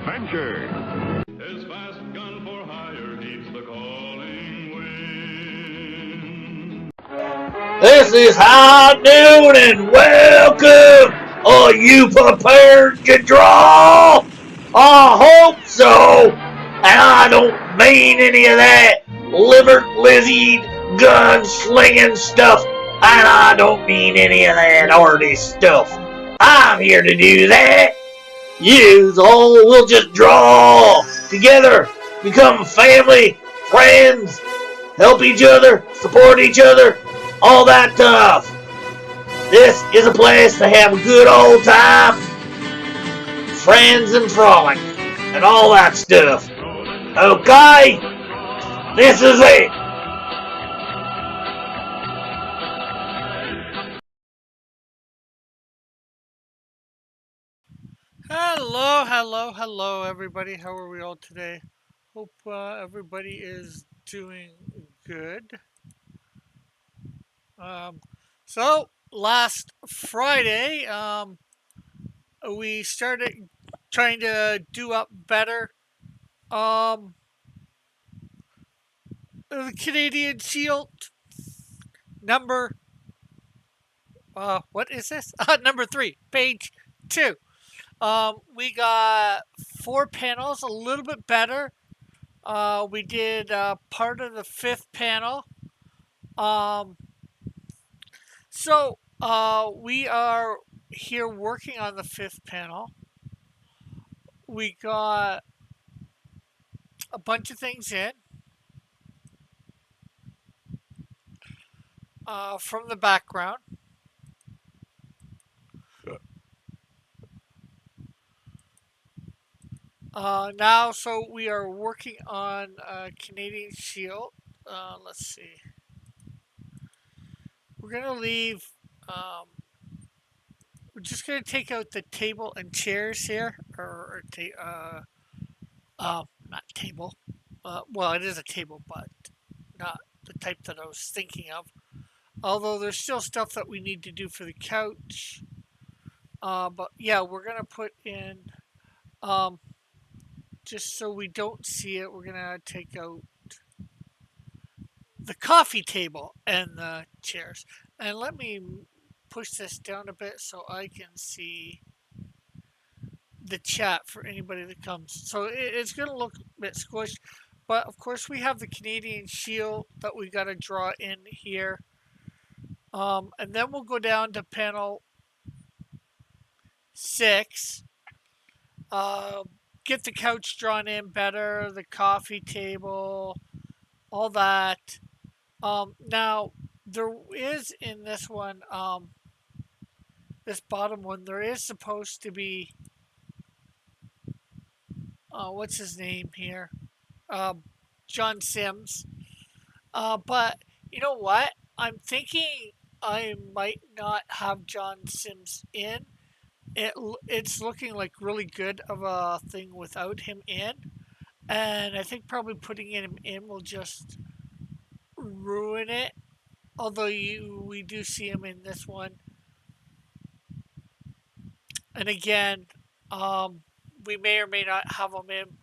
adventure. His fast gun for hire heeds the calling wind. This is High Noon and welcome! Are you prepared to draw? I hope so! And I don't mean any of that liver-lizzied, gun-slinging stuff. And I don't mean any of that arty stuff. I'm here to do that. Yous all will just draw together, become family, friends, help each other, support each other, all that stuff. This is a place to have a good old time, friends and frolic, and all that stuff. Okay? This is it. Hello, everybody. How are we all today? Hope everybody is doing good. Um, so, last Friday, we started trying to do up better. Um, the Canadian Shield number, what is this? Number 3, page 2. We got 4 panels, a little bit better. We did part of the 5th panel. Um, we are here working on the 5th panel. We got a bunch of things in from the background. So we are working on Canadian Shield. Let's see. We're going to leave. We're just going to take out the table and chairs here. Not table. Well, it is a table, but not the type that I was thinking of. Although there's still stuff that we need to do for the couch. But yeah, we're going to put in, just so we don't see it, we're going to take out the coffee table and the chairs. And let me push this down a bit so I can see the chat for anybody that comes. So it's going to look a bit squished. But of course, we have the Canadian Shield that we got to draw in here. And then we'll go down to panel 6. Get the couch drawn in better, the coffee table, all that. Now, there is in this one, this bottom one, there is supposed to be, what's his name here? John Sims. But you know what? I'm thinking I might not have John Sims in. It's looking like really good of a thing without him in. And I think probably putting him in will just ruin it. Although we do see him in this one. And again, we may or may not have him in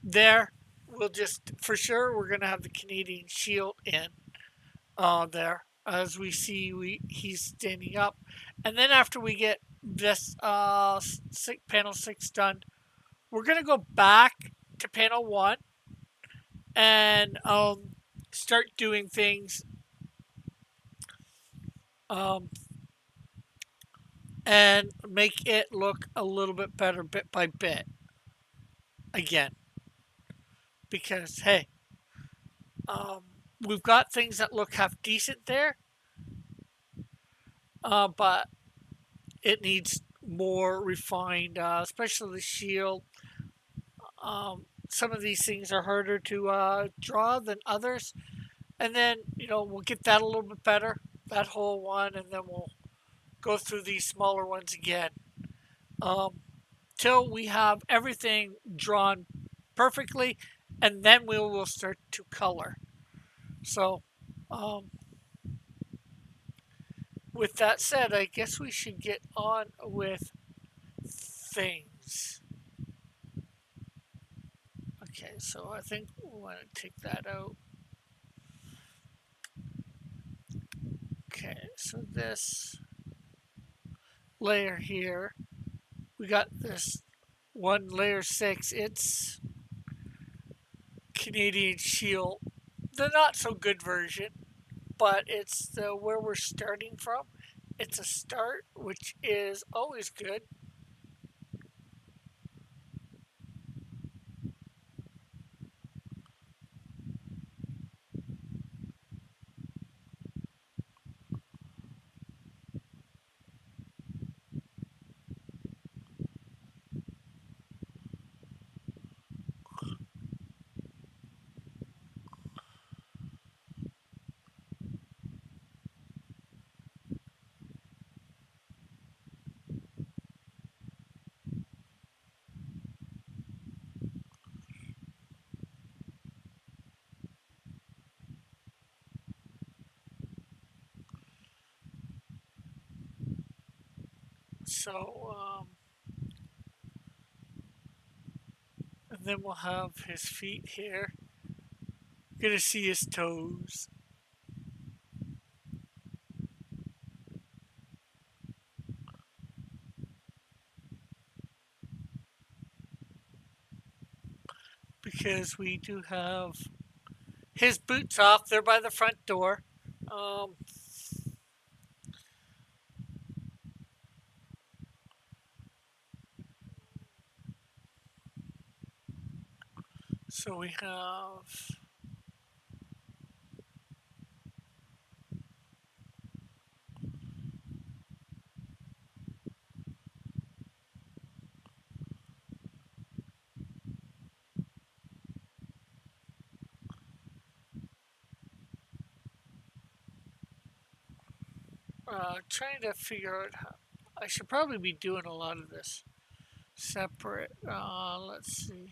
there. We'll just, for sure, we're going to have the Canadian Shield in there. As we see, he's standing up. And then after we get this panel 6 done, we're going to go back to panel 1 and start doing things and make it look a little bit better bit by bit again. Because, hey, we've got things that look half decent there, but it needs more refined, especially the shield. Some of these things are harder to draw than others. And then, we'll get that a little bit better, that whole one, and then we'll go through these smaller ones again. Till we have everything drawn perfectly, and then we will start to color. So, with that said, I guess we should get on with things. so I think we want to take that out. Okay, so this layer here, we got this one layer 6. It's Canadian Shield, the not so good version, but it's the where we're starting from. It's a start, which is always good. So, and then we'll have his feet here. Gonna see his toes. Because we do have his boots off. They're by the front door. Um, so we have trying to figure out how. I should probably be doing a lot of this separate. Let's see.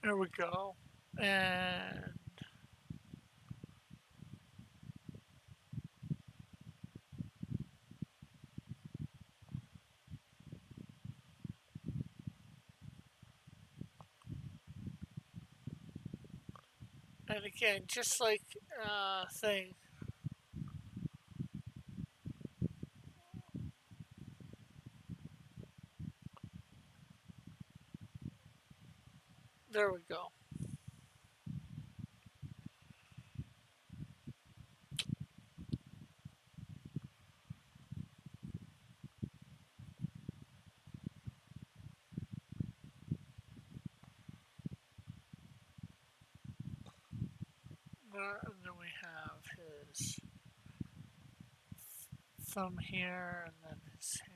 There we go. And again, just like thing. There we go. And then we have his thumb here, and then his hand.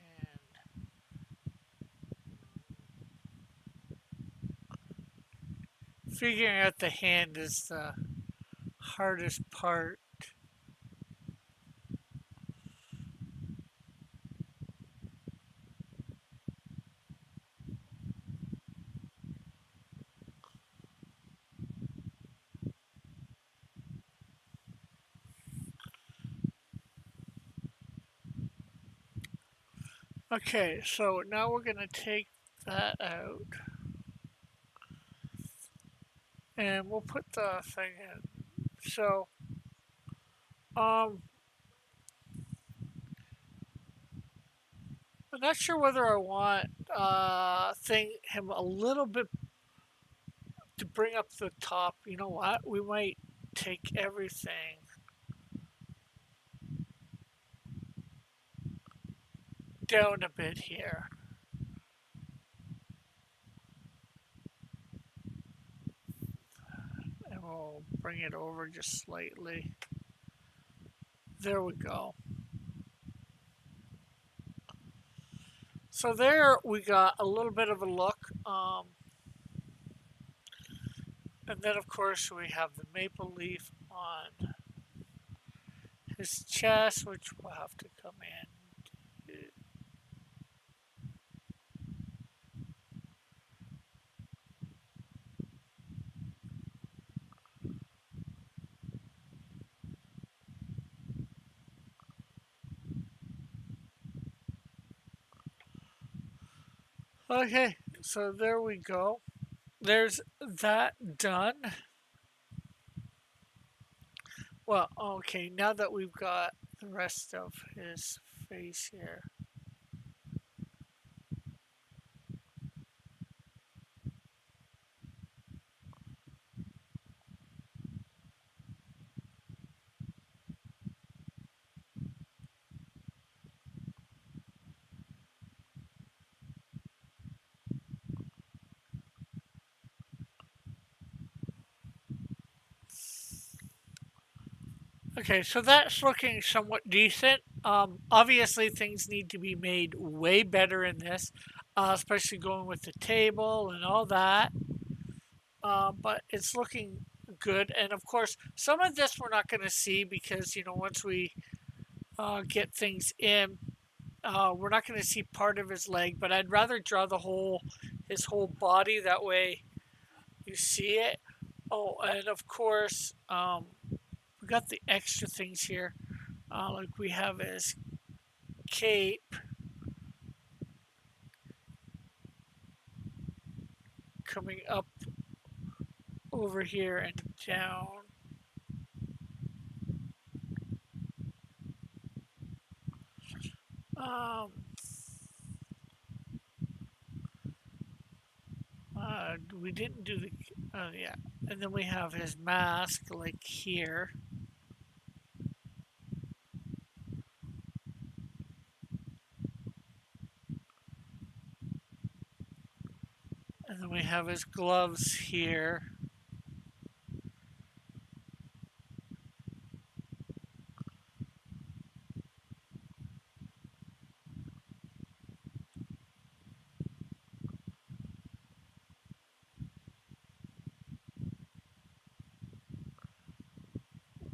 Figuring out the hand is the hardest part. Okay, so now we're going to take that out. And we'll put the thing in. So, I'm not sure whether I want him a little bit to bring up the top. You know what? We might take everything down a bit here. And we'll bring it over just slightly. There we go. So there we got a little bit of a look. And then of course we have the maple leaf on his chest, which will have to come in. Okay, so there we go. There's that done. Well, okay, now that we've got the rest of his face here. Okay, so that's looking somewhat decent. Obviously, things need to be made way better in this, especially going with the table and all that. But it's looking good. And of course, some of this we're not going to see because, once we get things in, we're not going to see part of his leg. But I'd rather draw his whole body. That way you see it. Oh, and of course, we got the extra things here. Like we have his cape coming up over here and down. Um, we didn't do the, yeah. And then we have his mask like here. And then we have his gloves here.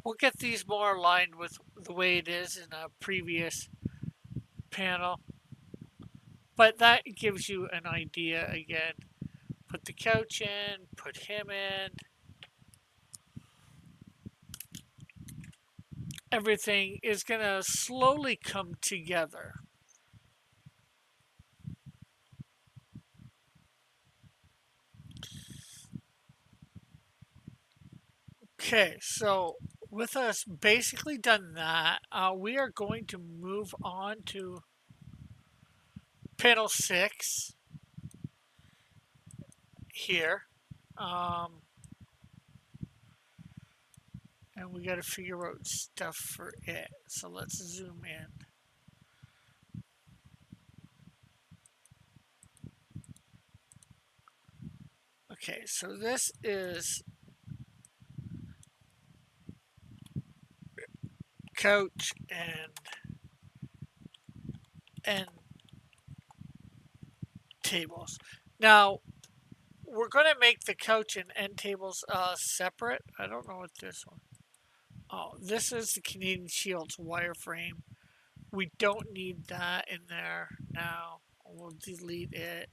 We'll get these more aligned with the way it is in a previous panel. But that gives you an idea again. Put the couch in, put him in. Everything is going to slowly come together. Okay, so with us basically done that, we are going to move on to panel 6 here. And we got to figure out stuff for it. So let's zoom in. Okay, so this is couch and tables. Now, we're going to make the couch and end tables separate. I don't know what this one. Oh, this is the Canadian Shield's wireframe. We don't need that in there now. We'll delete it.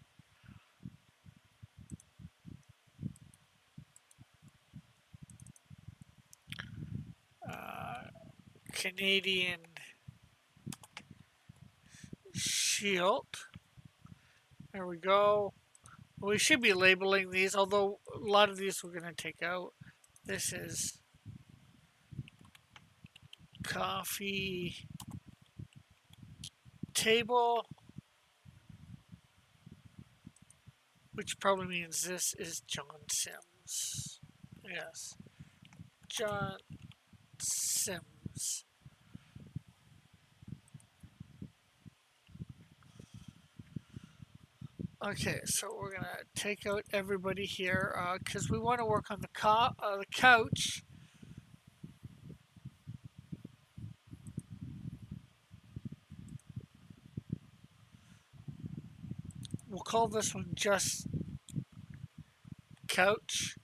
Canadian Shield. There we go. We should be labeling these, although a lot of these we're going to take out. This is coffee table, which probably means this is John Sims. Yes, John Sims. Okay, so we're going to take out everybody here because we want to work on the couch. We'll call this one just couch.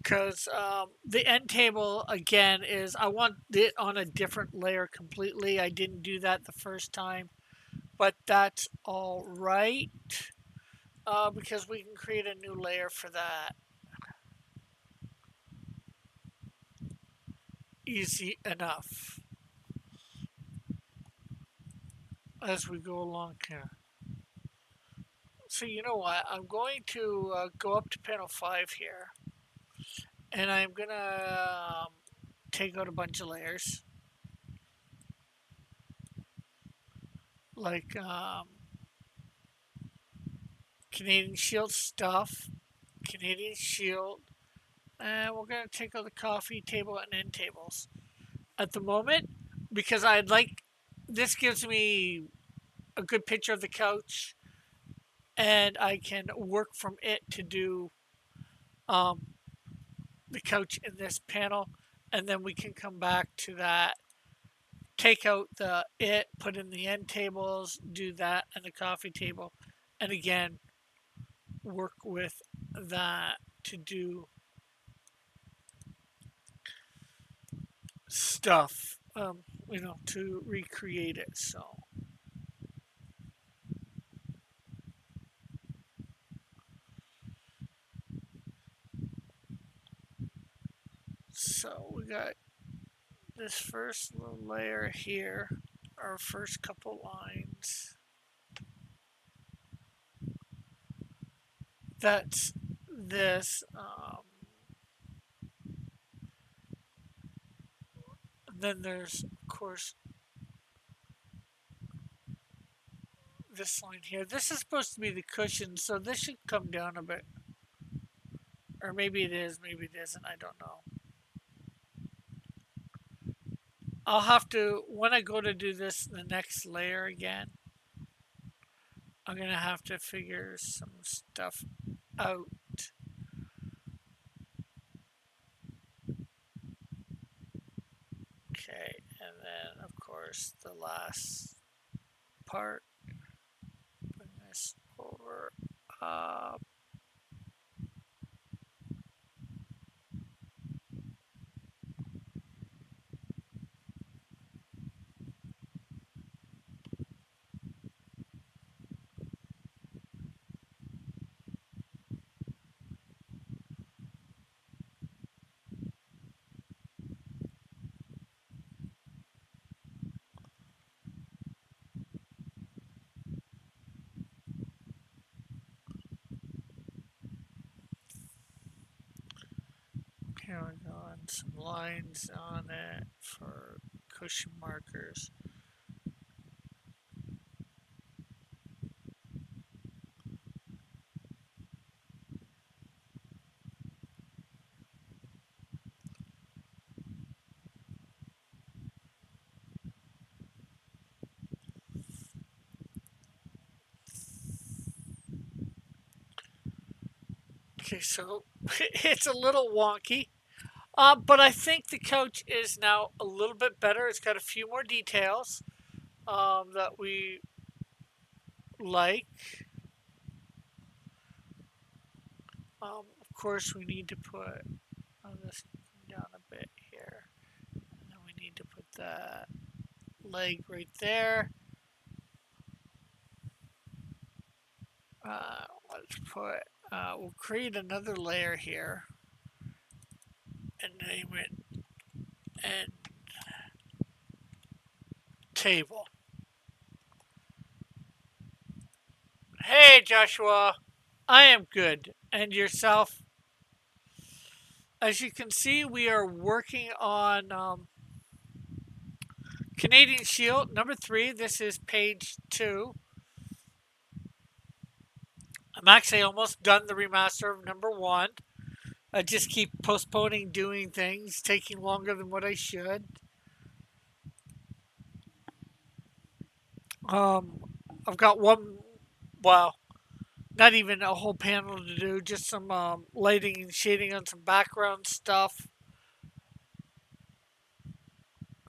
because the end table again is I want it on a different layer completely. I didn't do that the first time, but that's all right because we can create a new layer for that. Easy enough as we go along here. So you know what? I'm going to go up to panel 5 here, and I'm going to take out a bunch of layers. Like Canadian Shield stuff, Canadian Shield, and we're going to take out the coffee table and end tables at the moment because I'd like this gives me a good picture of the couch and I can work from it to do um, the couch in this panel and then we can come back to that, take out the it, put in the end tables, do that and the coffee table, and again work with that to do stuff, to recreate it. So we got this first little layer here, our first couple lines. That's this. And then there's, of course, this line here. This is supposed to be the cushion, so this should come down a bit. Or maybe it is, maybe it isn't, I don't know. I'll have to, when I go to do this, the next layer again, I'm going to have to figure some stuff out. Okay, and then, of course, the last part, bring this over up. Here we go, and some lines on it for cushion markers. Okay, so it's a little wonky. But I think the couch is now a little bit better. It's got a few more details that we like. Of course, we need to put this down a bit here. And then we need to put that leg right there. Let's put, we'll create another layer here and name it end table. Hey, Joshua. I am good. And yourself? As you can see, we are working on Canadian Shield number 3. This is page 2. I'm actually almost done the remaster of number 1. I just keep postponing doing things, taking longer than what I should. I've got one, well, not even a whole panel to do, just some lighting and shading on some background stuff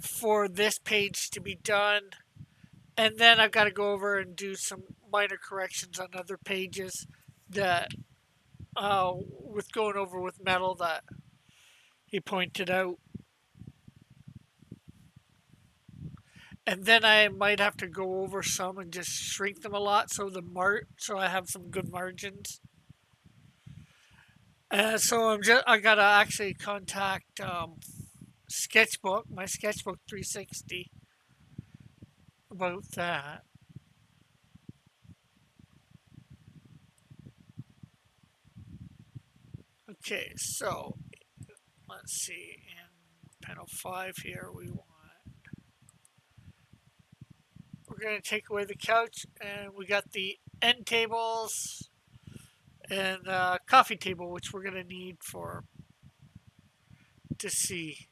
for this page to be done. And then I've got to go over and do some minor corrections on other pages that, with going over with metal that he pointed out. And then I might have to go over some and just shrink them a lot so I have some good margins. So I gotta actually contact Sketchbook, my Sketchbook 360, about that. Okay, so let's see. In panel 5 here, we're going to take away the couch, and we got the end tables and coffee table, which we're going to need to see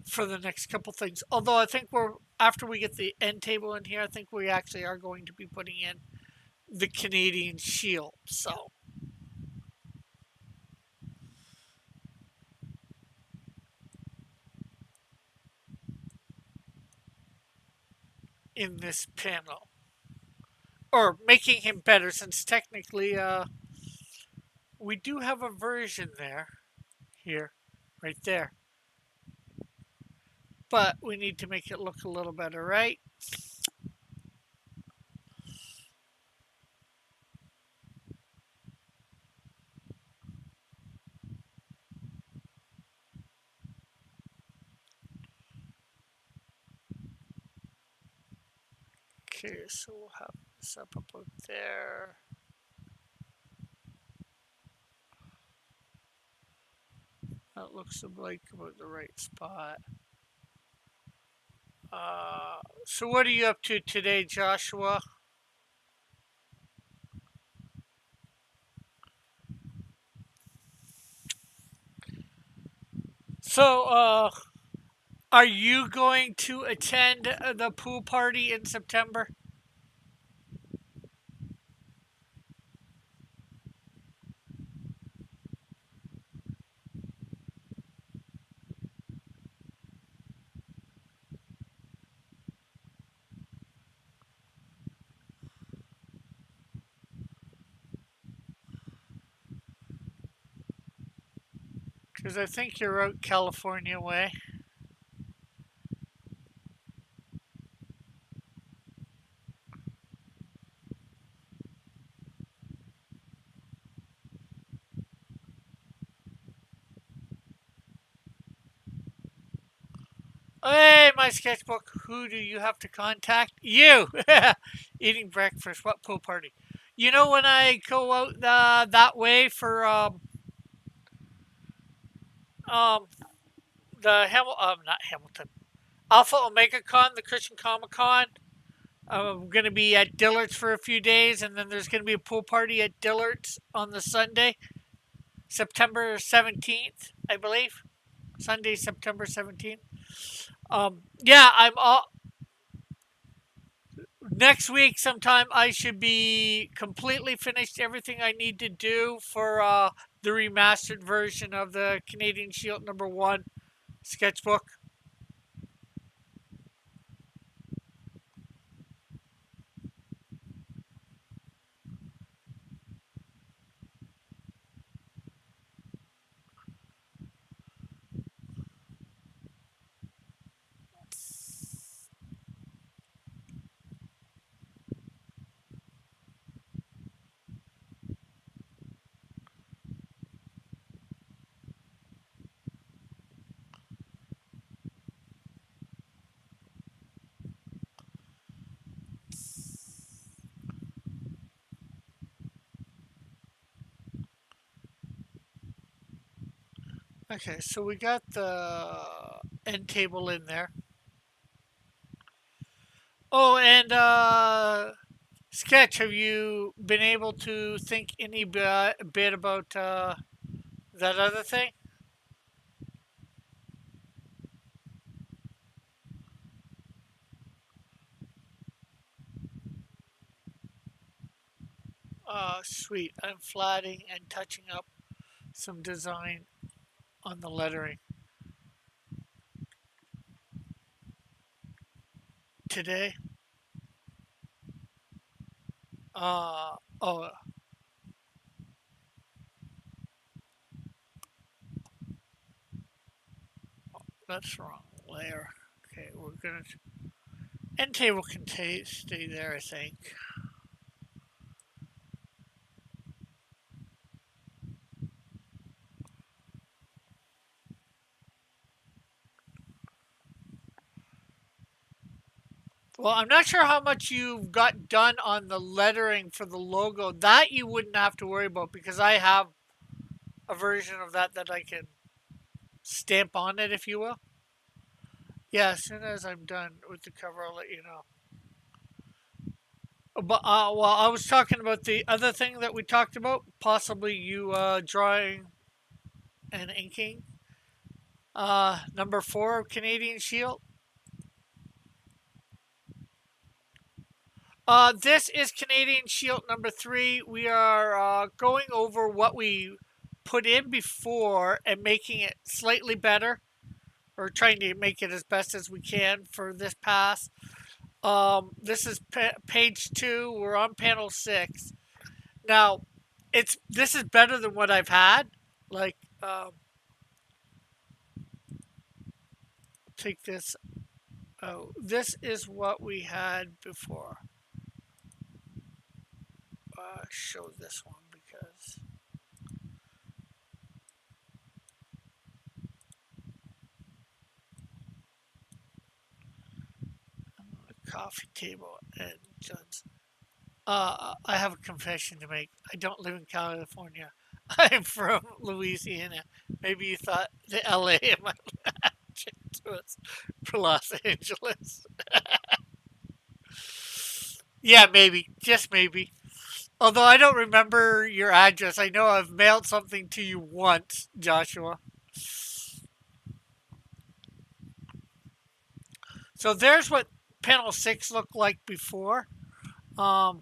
for the next couple things. Although I think after we get the end table in here, I think we actually are going to be putting in the Canadian Shield. So in this panel, or making him better, since technically we do have a version here, right there. But we need to make it look a little better, right? Okay, so we'll have this up about there. That looks like about the right spot. So what are you up to today, Joshua? So, are you going to attend the pool party in September? Because I think you're out California way. Hey, my sketchbook. Who do you have to contact? You. Eating breakfast. What pool party? You know when I go out that way for um not Hamilton, Alpha Omega Con, the Christian Comic Con. I'm gonna be at Dillard's for a few days, and then there's gonna be a pool party at Dillard's on the Sunday, September 17th, I believe. Sunday, September 17th. Yeah, I'm all next week sometime. I should be completely finished everything I need to do for the remastered version of the Canadian Shield #1 sketchbook. Okay, so we got the end table in there. Oh, and Sketch, have you been able to think any bit about that other thing? Sweet. I'm flatting and touching up some design on the lettering today. Oh, that's wrong. Layer. Okay, we're gonna. End table can stay there, I think. Well, I'm not sure how much you've got done on the lettering for the logo. That you wouldn't have to worry about because I have a version of that that I can stamp on it, if you will. Yeah, as soon as I'm done with the cover, I'll let you know. But well, I was talking about the other thing that we talked about, possibly you drawing and inking. Number 4 of Canadian Shield. This is Canadian Shield number 3. We are going over what we put in before and making it slightly better, or trying to make it as best as we can for this pass. This is page 2. We're on panel 6. Now, this is better than what I've had. Like, take this. Oh, this is what we had before. Show this one because coffee table and Johnson. I have a confession to make. I don't live in California. I'm from Louisiana. Maybe you thought the LA in my was for Los Angeles. Yeah, maybe. Just maybe. Although I don't remember your address. I know I've mailed something to you once, Joshua. So there's what panel 6 looked like before. Now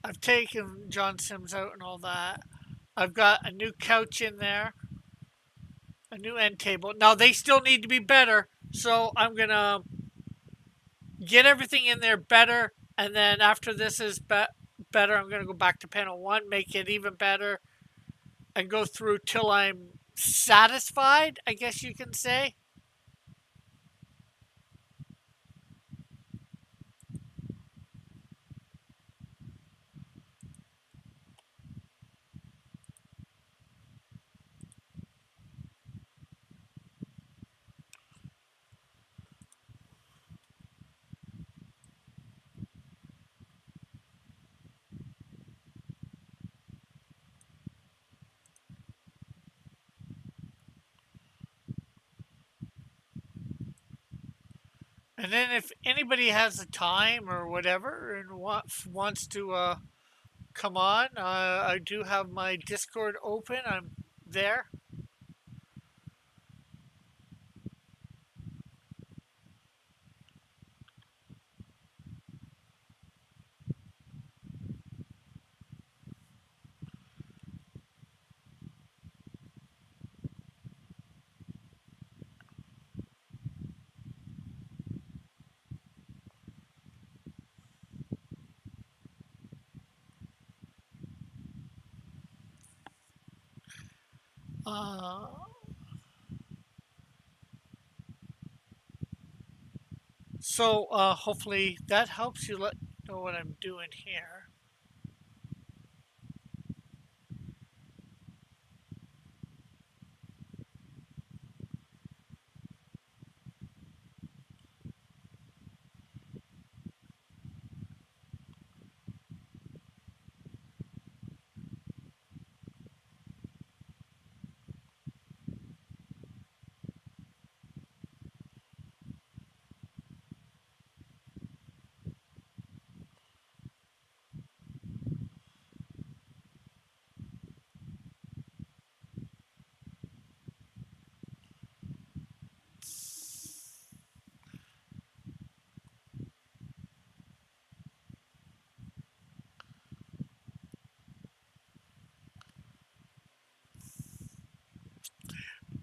I've taken John Sims out and all that. I've got a new couch in there. A new end table. Now they still need to be better. So I'm going to get everything in there better. And then after this is better, I'm going to go back to panel 1, make it even better, and go through till I'm satisfied, I guess you can say. And then if anybody has the time or whatever and wants to come on, I do have my Discord open. I'm there. Uh, so hopefully that helps you know what I'm doing here.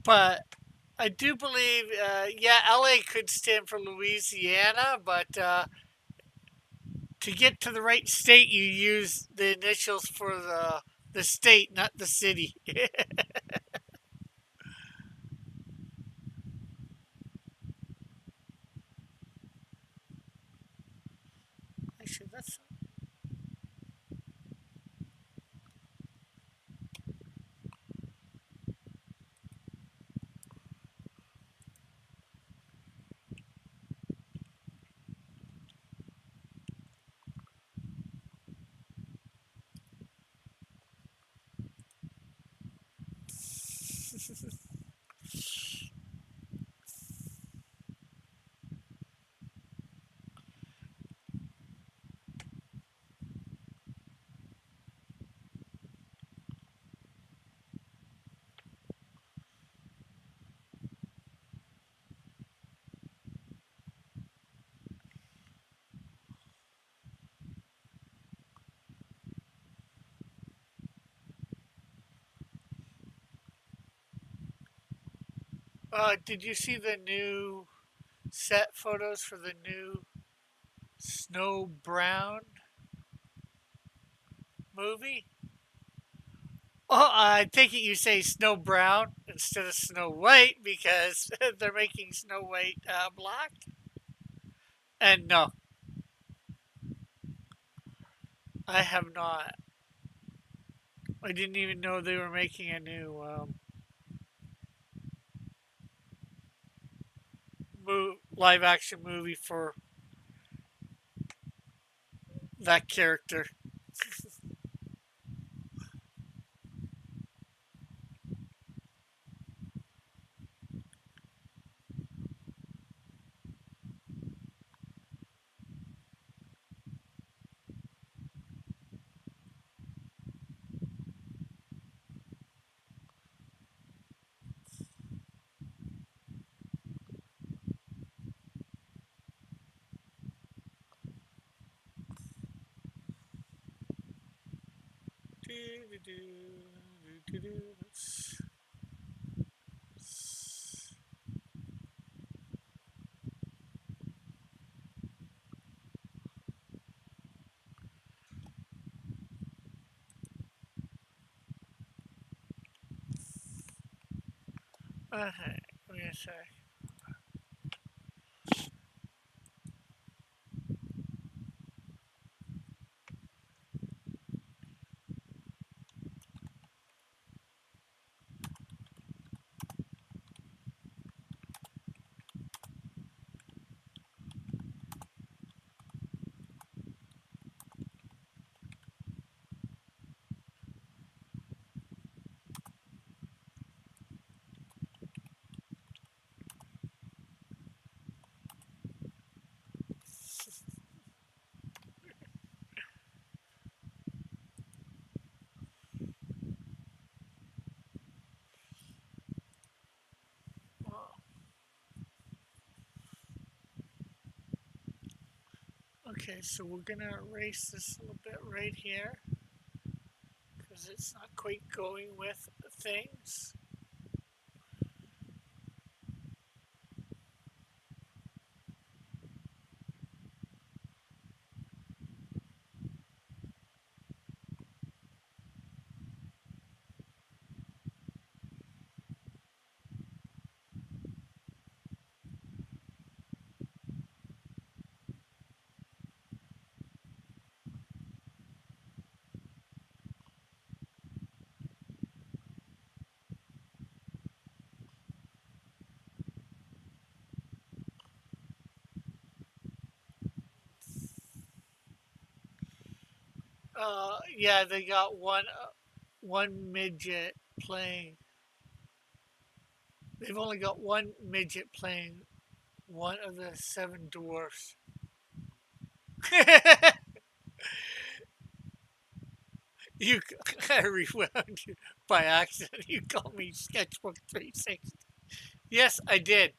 But I do believe, yeah, LA could stand for Louisiana, but to get to the right state, you use the initials for the state, not the city. actually, that's did you see the new set photos for the new Snow Brown movie? Oh, I take it you say Snow Brown instead of Snow White because they're making Snow White black. And no, I have not. I didn't even know they were making a new live action movie for that character. Okay, let me say. Okay, so we're gonna erase this little bit right here because it's not quite going with things. Yeah, they got one midget playing. They've only got one midget playing one of the seven dwarfs. You, I rewound you by accident. You called me Sketchbook 360. Yes, I did.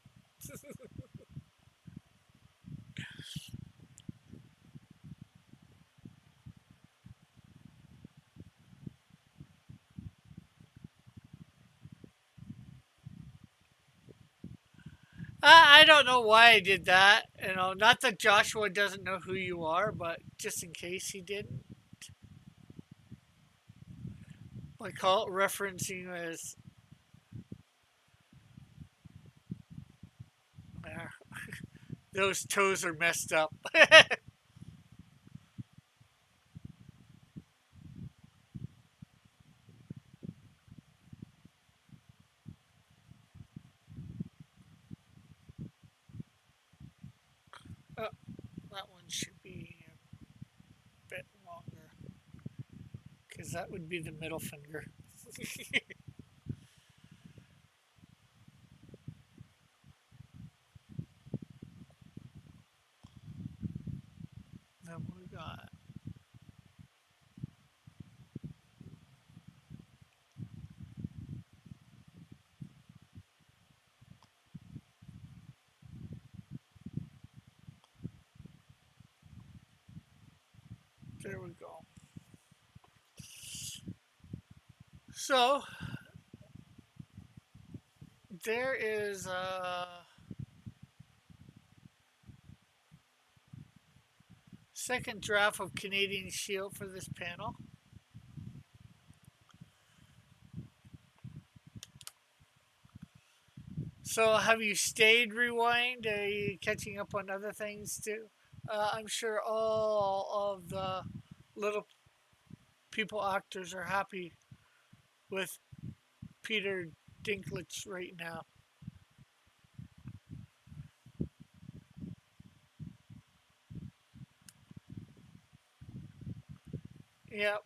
I don't know why I did that. You know, not that Joshua doesn't know who you are, but just in case he didn't, I call it referencing you as those toes are messed up. that one should be a bit longer because that would be the middle finger. Then we got there we go. So there is a second draft of Canadian Shield for this panel. So have you stayed Rewind? Are you catching up on other things too? I'm sure all of the little people actors are happy with Peter Dinklage right now. Yep.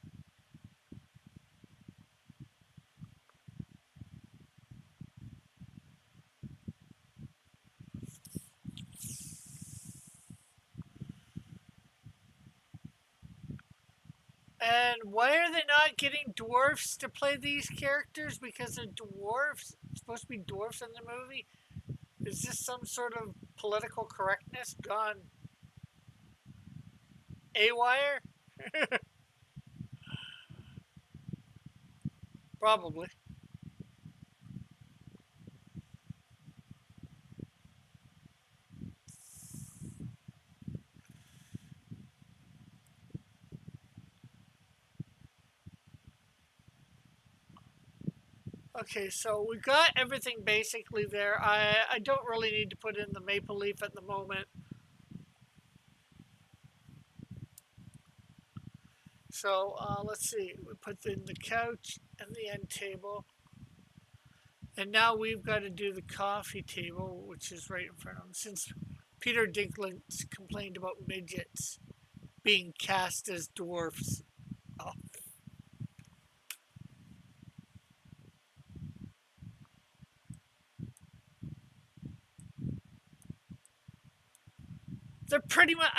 And why are they not getting dwarfs to play these characters? Because they're dwarfs. It's supposed to be dwarfs in the movie. Is this some sort of political correctness gone A-wire? Probably. Okay, so we got everything basically there. I don't really need to put in the maple leaf at the moment. So let's see. We put in the couch and the end table. And now we've got to do the coffee table, which is right in front of him. Since Peter Dinklage complained about midgets being cast as dwarfs. Oh. They're pretty much,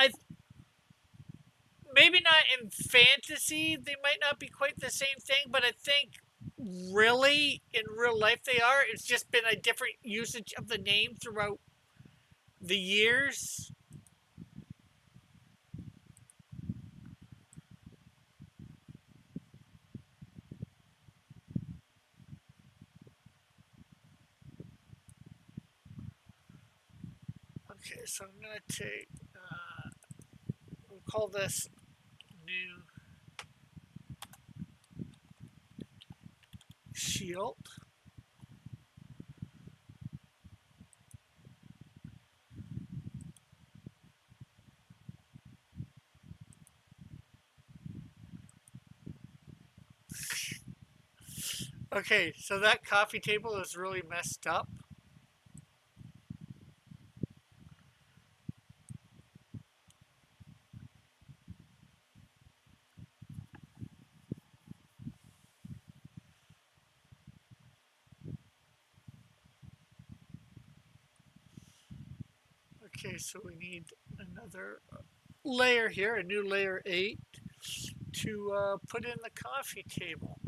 maybe not in fantasy, they might not be quite the same thing, but I think really in real life they are. It's just been a different usage of the name throughout the years. Okay, so I'm going to take, we'll call this new shield. Okay, so that coffee table is really messed up. Okay, so we need another layer here, a new layer 8, to put in the coffee table.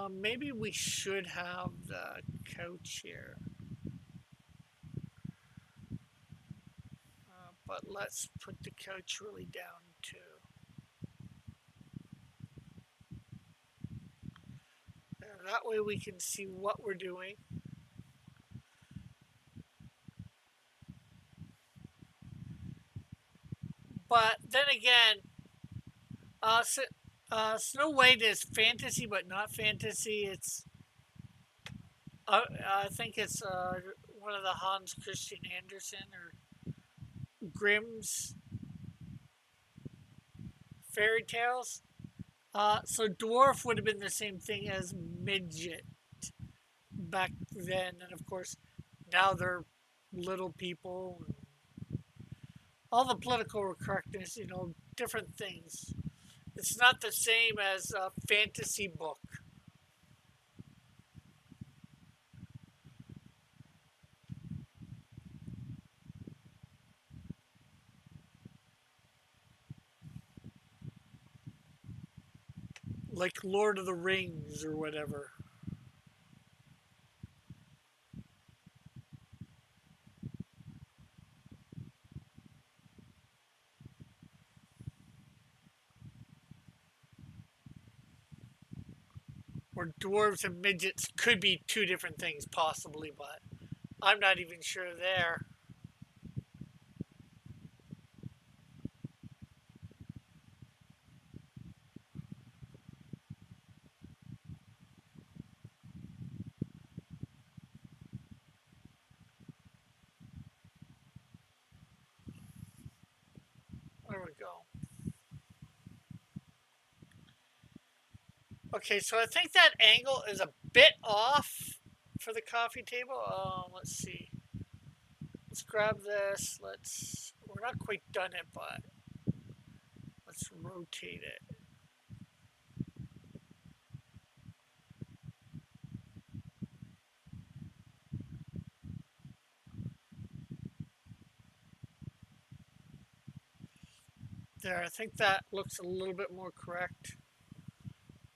Maybe we should have the couch here. But let's put the couch really down too. And that way we can see what we're doing. But then again, Snow White is fantasy, but not fantasy. It's I think it's one of the Hans Christian Andersen or Grimm's fairy tales. So dwarf would have been the same thing as midget back then, and of course now they're little people. all the political correctness, different things. It's not the same as a fantasy book. Like Lord of the Rings or whatever. Or dwarves and midgets could be two different things, possibly, but I'm not even sure there. There we go. Okay, so I think that angle is a bit off for the coffee table. Let's see. Let's grab this. We're not quite done it, but let's rotate it. There, I think that looks a little bit more correct.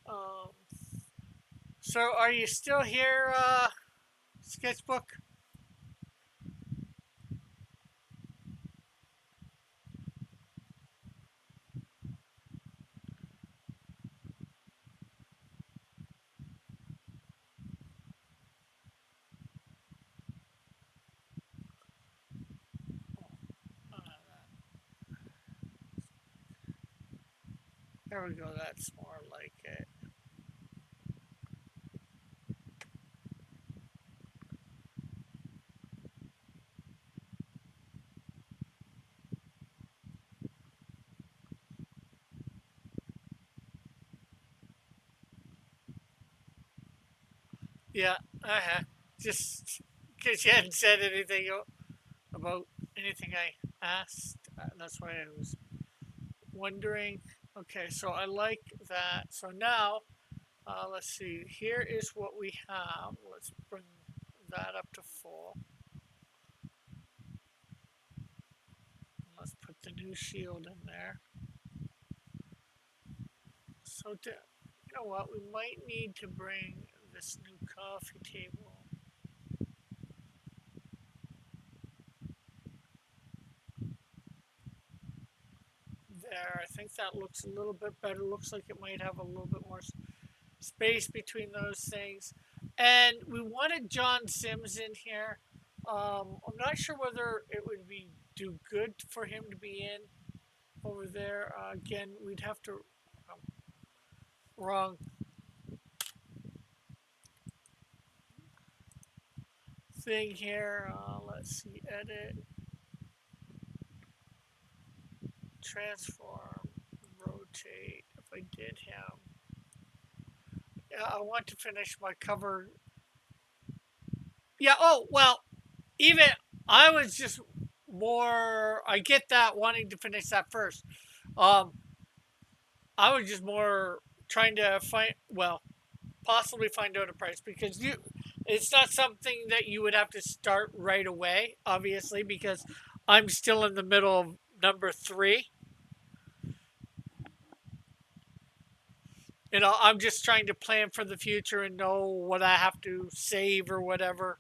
Um, so are you still here, Sketchbook? There we go, that's more like it. Yeah, uh-huh. Just because you hadn't said anything about anything I asked, that's why I was wondering. Okay, so I like that. So now, let's see. Here is what we have. Let's bring that up to full. Let's put the new shield in there. So, you know what? We might need to bring this new coffee table. There, I think that looks a little bit better. Looks like it might have a little bit more space between those things. And we wanted John Sims in here. I'm not sure whether it would do good for him to be in over there. Again, we'd have to wrong thing here. Let's see, edit, transform, rotate. If I did him, yeah, I want to finish my cover. Yeah. Oh well, even I was just more. I get that wanting to finish that first. Um, I was just more trying to possibly find out a price because it's not something that you would have to start right away, obviously, because I'm still in the middle of number 3. I'm just trying to plan for the future and know what I have to save or whatever.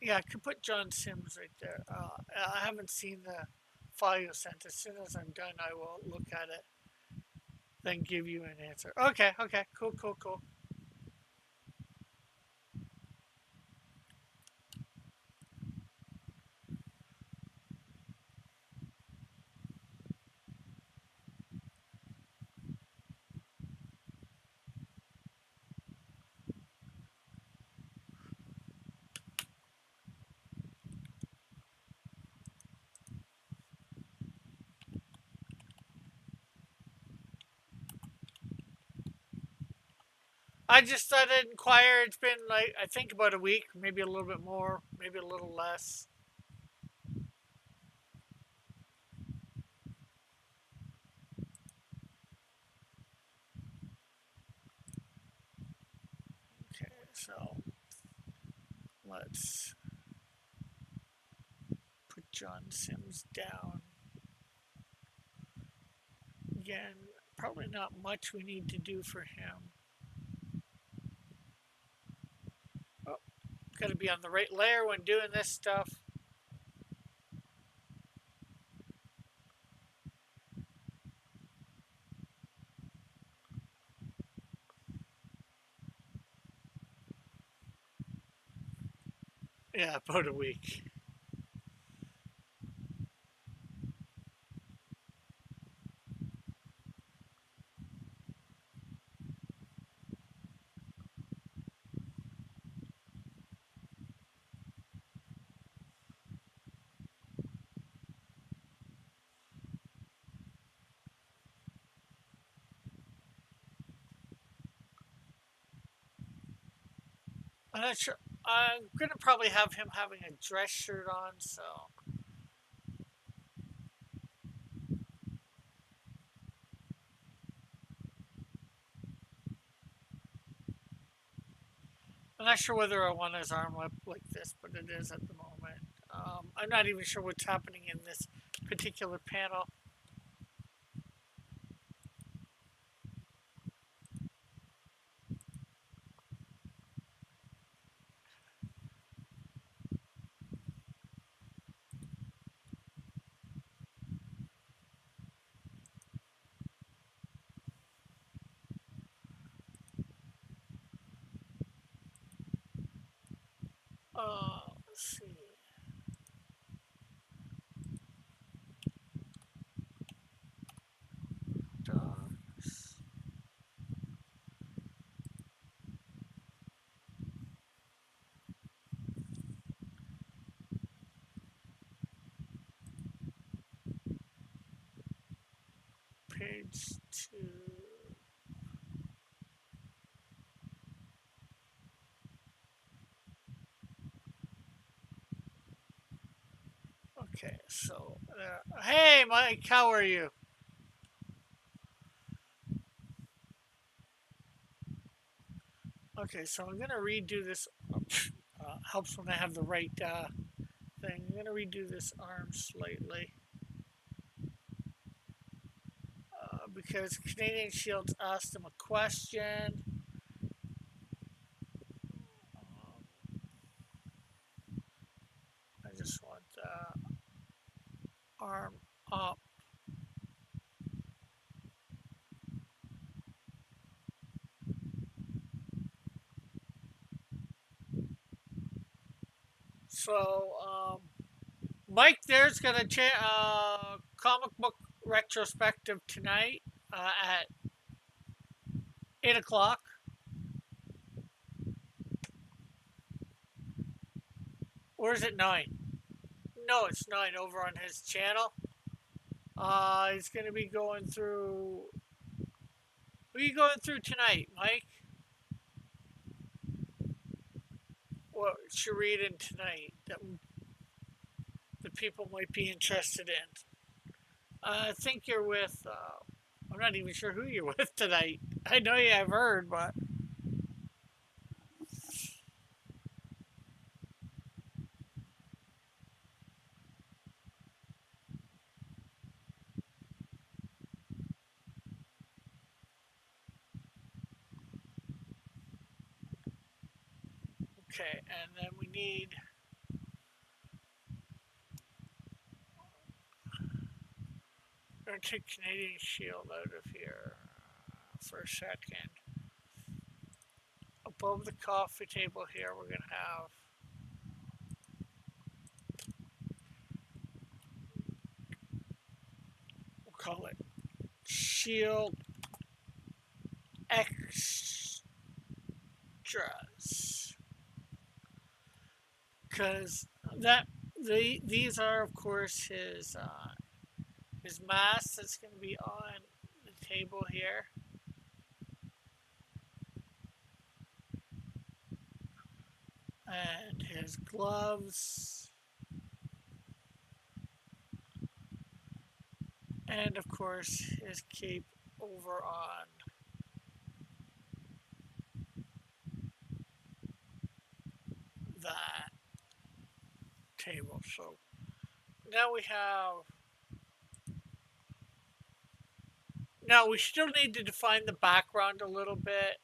Yeah, I could put John Sims right there. I haven't seen the file you sent. As soon as I'm done, I will look at it, then give you an answer. Okay, cool, cool, cool. I just thought I'd inquire. It's been like, I think about a week, maybe a little bit more, maybe a little less. Okay, so let's put John Sims down. Again, probably not much we need to do for him. Oh, got to be on the right layer when doing this stuff. Yeah, about a week. I'm not sure. I'm gonna probably have him having a dress shirt on, so I'm not sure whether I want his arm up like this, but it is at the moment. I'm not even sure what's happening in this particular panel. Let's see. Dogs. Page 2. Okay, so hey, Mike, how are you? Okay, so I'm gonna redo this. Helps when I have the right thing. I'm gonna redo this arm slightly because Canadian Shields asked him a question. I just want the arm up. So, Mike there's got a comic book retrospective tonight at 8 o'clock. Or is it 9? No, it's 9 over on his channel. He's going to be going through. What are you going through tonight, Mike? What you're reading tonight that the people might be interested in? I think you're with. I'm not even sure who you're with tonight. I know you have heard, but okay. And then we need. I'm going to take Canadian Shield out of here for a second. Above the coffee table here, we're going to have. We'll call it Shield Extras. Because these are, of course, his mask that's going to be on the table here. And his gloves. And of course, his cape over on that table. So now we have. Now we still need to define the background a little bit.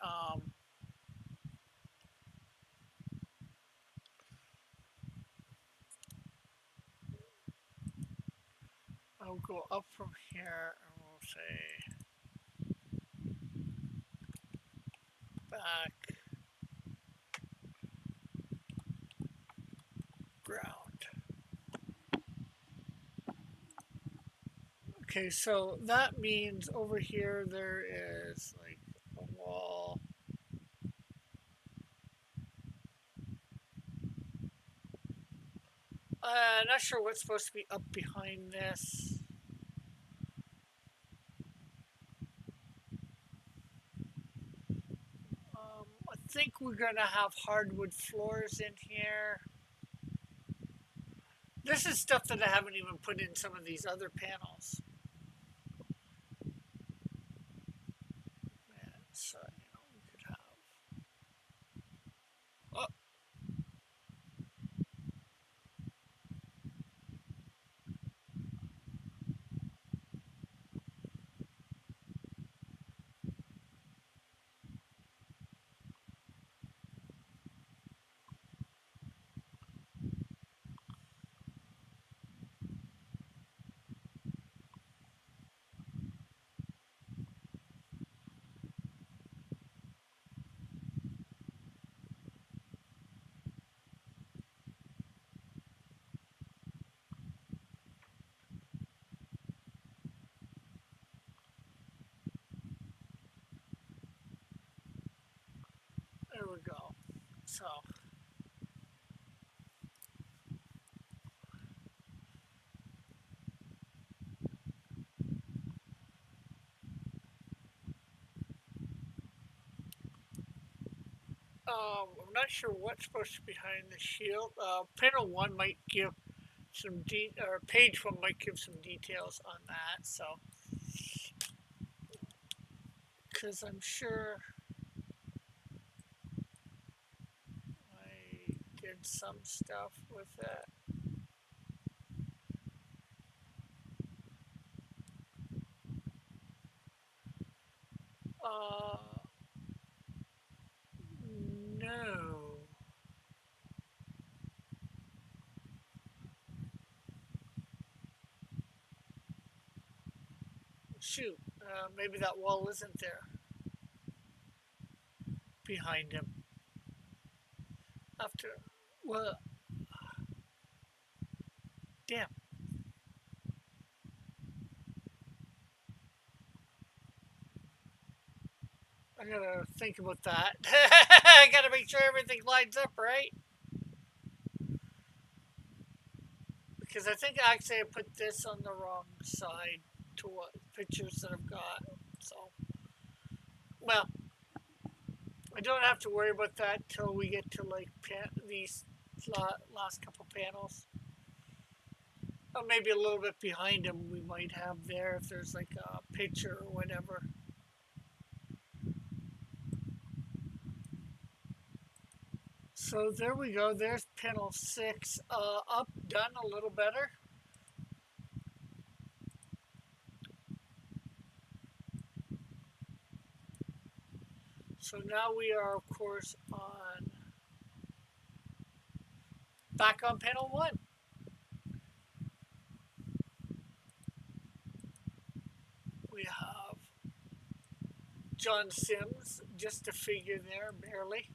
I'll go up from here and we'll say background. Okay, so that means over here there is like a wall. Not sure what's supposed to be up behind this. I think we're gonna have hardwood floors in here. This is stuff that I haven't even put in some of these other panels. And so, we could have. Oh. There we go. So. I'm not sure what's supposed to be behind the shield. Panel 1 might give some or page 1 might give some details on that. So, because I'm sure I did some stuff with it. No. Shoot, maybe that wall isn't there behind him. After, well, damn. I gotta think about that. I gotta make sure everything lines up, right? Because I think actually I put this on the wrong side to what pictures that I've got. So, well, I don't have to worry about that till we get to like these last couple panels. Or maybe a little bit behind him we might have there if there's like a picture or whatever. So there we go. There's panel 6 up, done a little better. So now we are, of course, back on panel 1. We have John Sims, just a figure there, barely.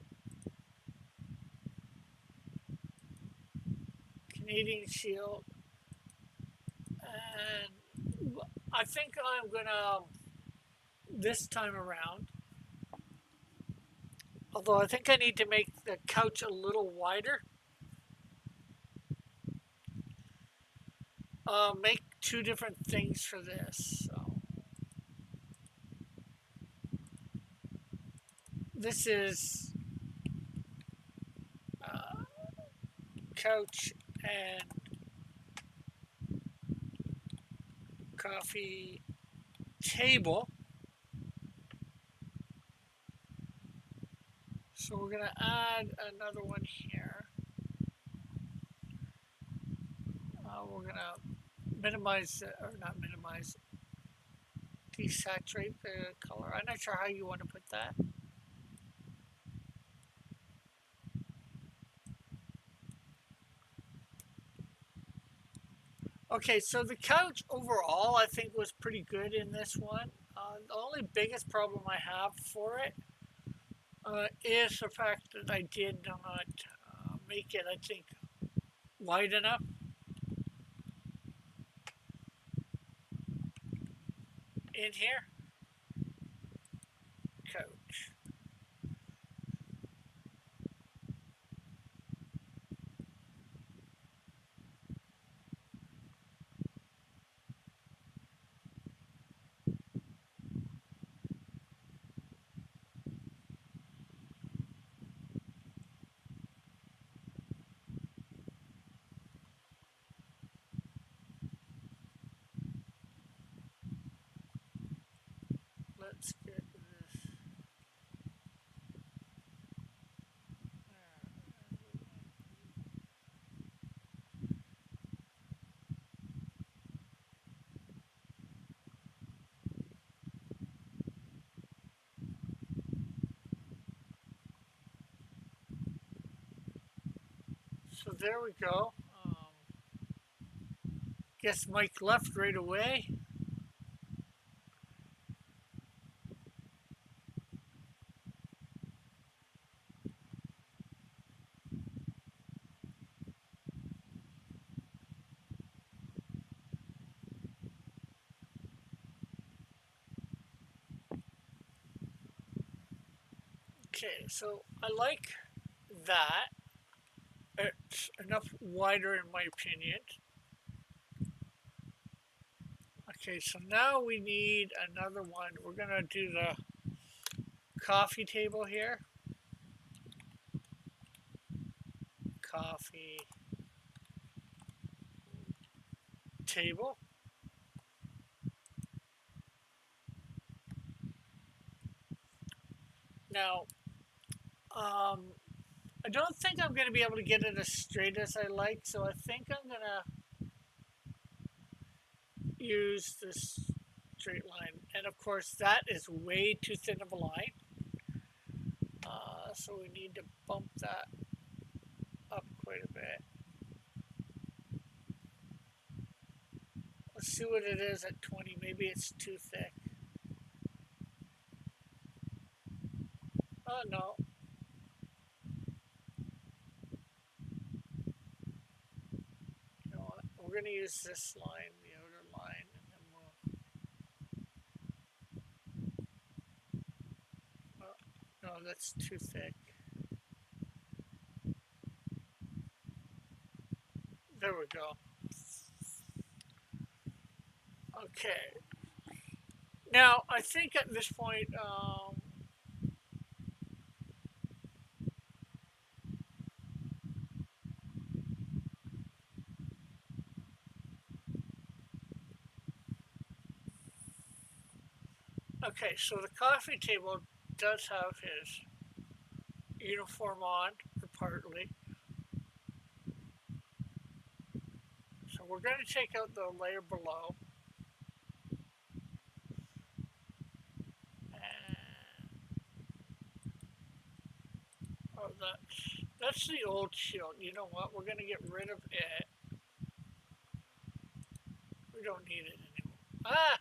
Canadian Shield. And I think I'm gonna, this time around, although I think I need to make the couch a little wider. Make 2 different things for this. So. This is couch and coffee table. So we're gonna add another one here. We're gonna minimize, or not minimize, desaturate the color. I'm not sure how you want to put that. Okay, so the couch overall I think was pretty good in this one. The only biggest problem I have for it is the fact that I did not make it, I think, wide enough. In here, couch. Let's get this. So there we go. Guess Mike left right away. Okay, so I like that. It's enough wider in my opinion. Okay, so now we need another one. We're gonna do the coffee table here. Coffee table. Now, I don't think I'm going to be able to get it as straight as I like, so I think I'm going to use this straight line. And of course, that is way too thin of a line. So we need to bump that up quite a bit. Let's see what it is at 20. Maybe it's too thick. Oh, no. You know what? We're going to use this line, the outer line, and then we'll... Oh, no, that's too thick. There we go. Okay. Now, I think at this point, okay, so the coffee table does have his uniform on, or partly. So we're going to take out the layer below. Oh, that's the old shield. You know what? We're going to get rid of it. We don't need it anymore. Ah!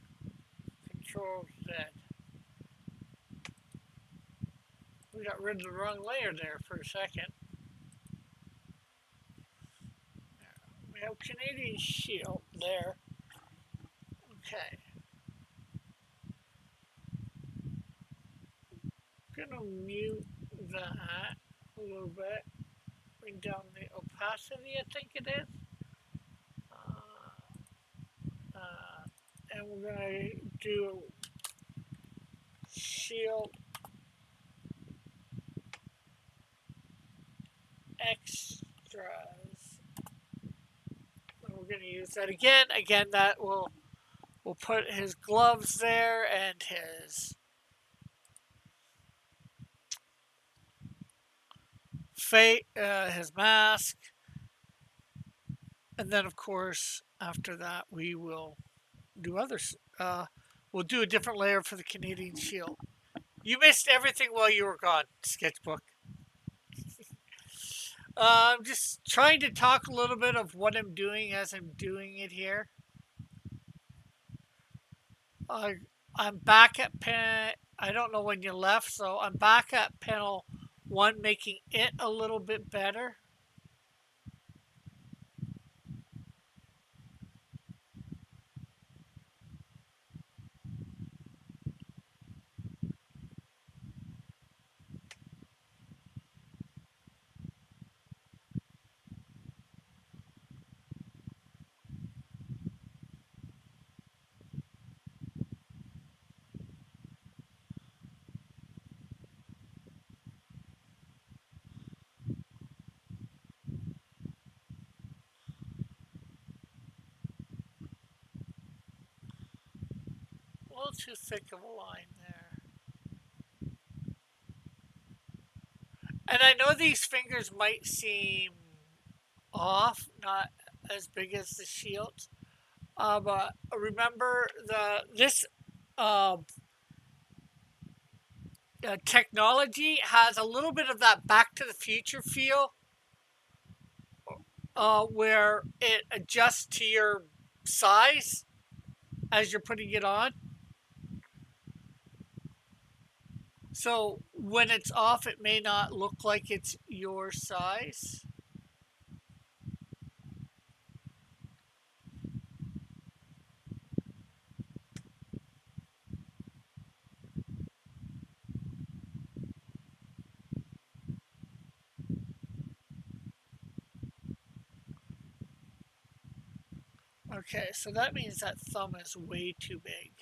Control Z. We got rid of the wrong layer there for a second. We have Canadian Shield there. Okay. Gonna mute that a little bit. Bring down the opacity, I think it is. And we're gonna do Shield Extras. we're going to use that again. Again, that we'll put his gloves there and his mask, and then of course after that we will do others. We'll do a different layer for the Canadian Shield. You missed everything while you were gone, Sketchbook. I'm just trying to talk a little bit of what I'm doing as I'm doing it here. I'm back at I don't know when you left, so I'm back at panel 1, making it a little bit better. A little too thick of a line there. And I know these fingers might seem off, not as big as the shields. But remember this technology has a little bit of that Back to the Future feel, where it adjusts to your size as you're putting it on. So when it's off, it may not look like it's your size. Okay, so that means that thumb is way too big.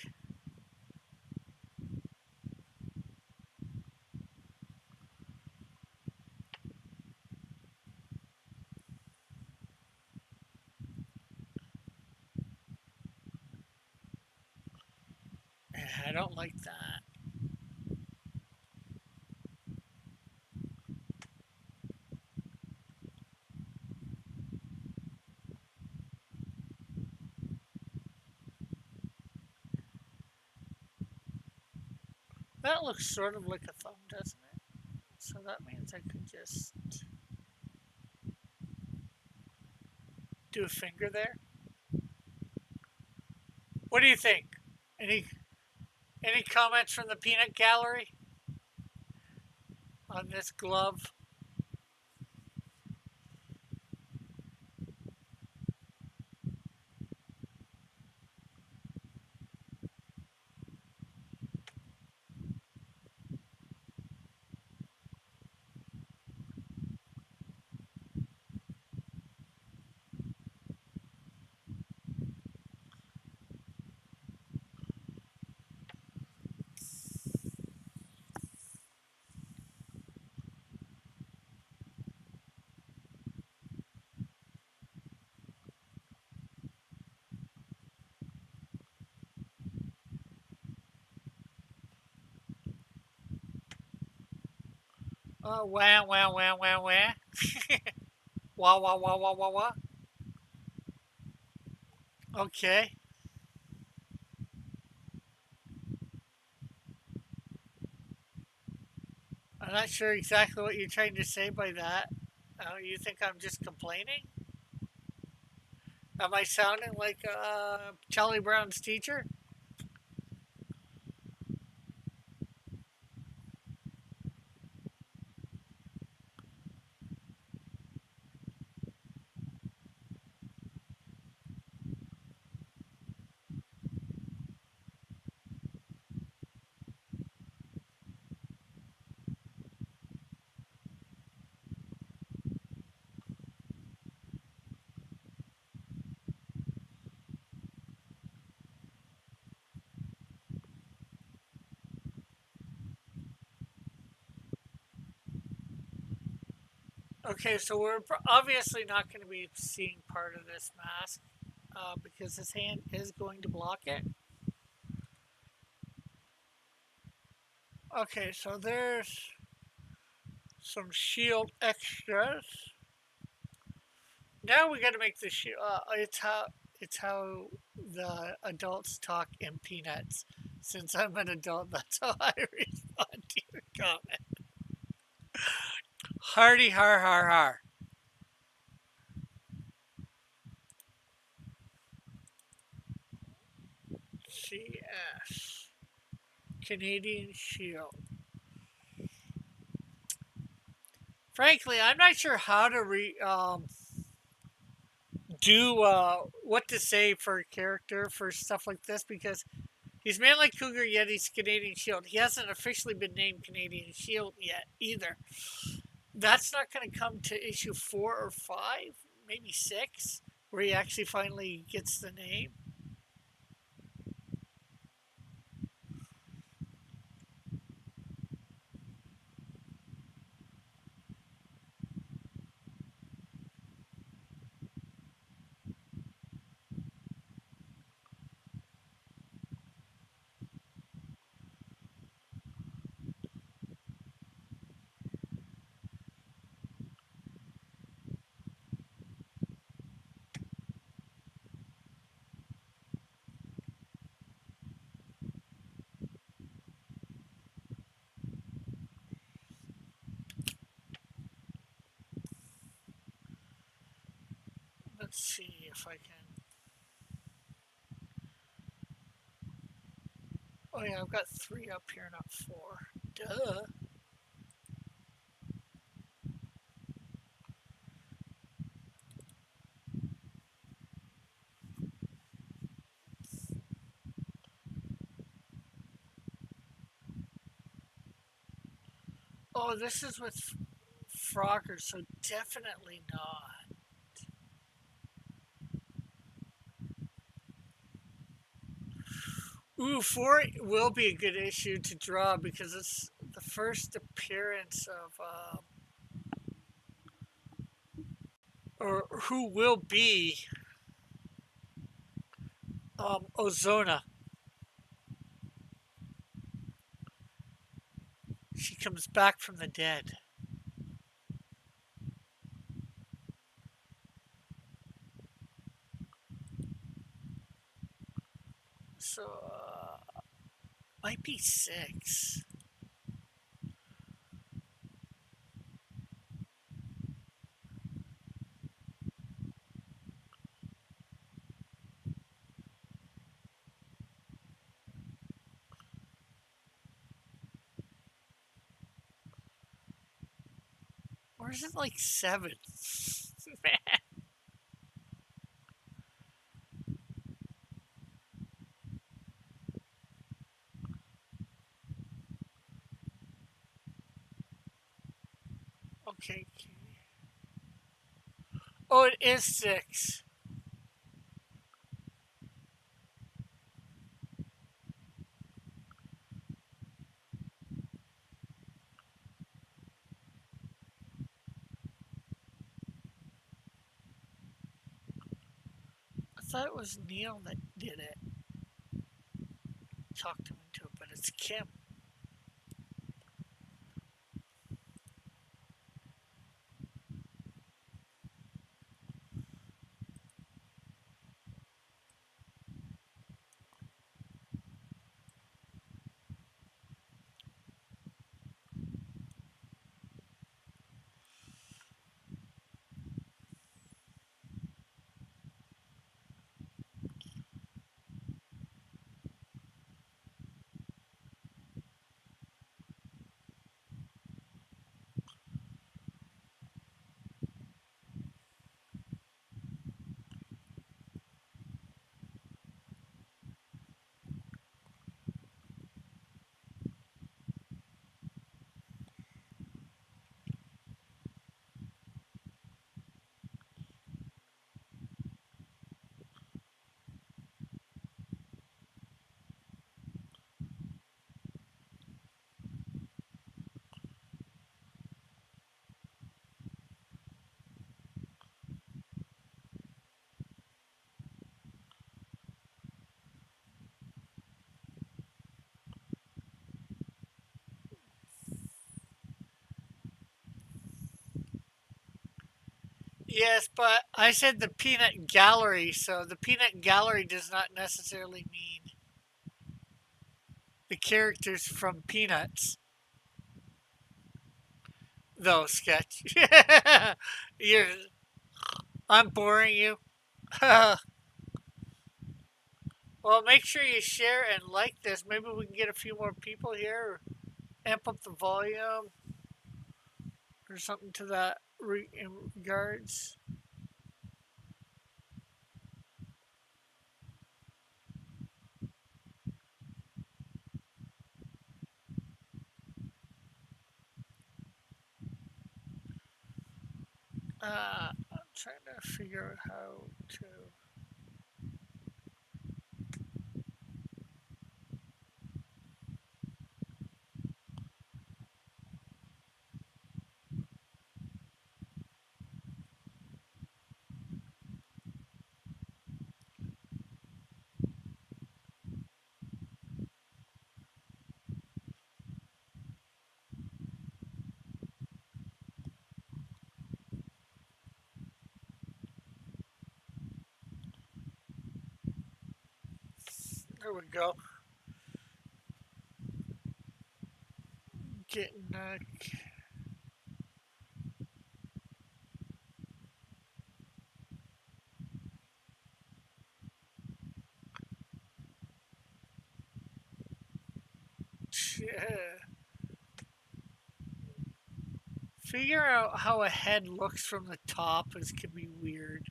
I don't like that. That looks sort of like a thumb, doesn't it? So that means I could just do a finger there. What do you think? Any comments from the peanut gallery on this glove? Wah, wah, wah, wah, wah. Wah, wah, wah, wah, wah, wah. Okay. I'm not sure exactly what you're trying to say by that. You think I'm just complaining? Am I sounding like Charlie Brown's teacher? Okay, so we're obviously not going to be seeing part of this mask. because his hand is going to block it. Okay, so there's some shield extras. Now we got to make the shield. It's how the adults talk in Peanuts. Since I'm an adult, that's how I respond to your comment. Hardy har har har. CS Canadian Shield. Frankly, I'm not sure how to do what to say for a character for stuff like this because he's Manly Cougar, yet he's Canadian Shield. He hasn't officially been named Canadian Shield yet either. That's not going to come to issue 4 or 5, maybe 6, where he actually finally gets the name. Let's see if I can. Oh yeah, I've got 3 up here, not 4. Duh. Oh, this is with Frogger, so definitely not. Ooh, 4 will be a good issue to draw because it's the first appearance of, or who will be, Ozona. She comes back from the dead. So, might be 6. Or is it like 7? Man. Okay. Oh, it is 6. I thought it was Neil that did it. Talked him into it, but it's Kim. Yes, but I said the peanut gallery, so the peanut gallery does not necessarily mean the characters from Peanuts, though, Sketch. You're, I'm boring you. Well, make sure you share and like this. Maybe we can get a few more people here, or amp up the volume, or something to that in regards. I'm trying to figure out how to. There we go. Getting figure out how a head looks from the top is could be weird.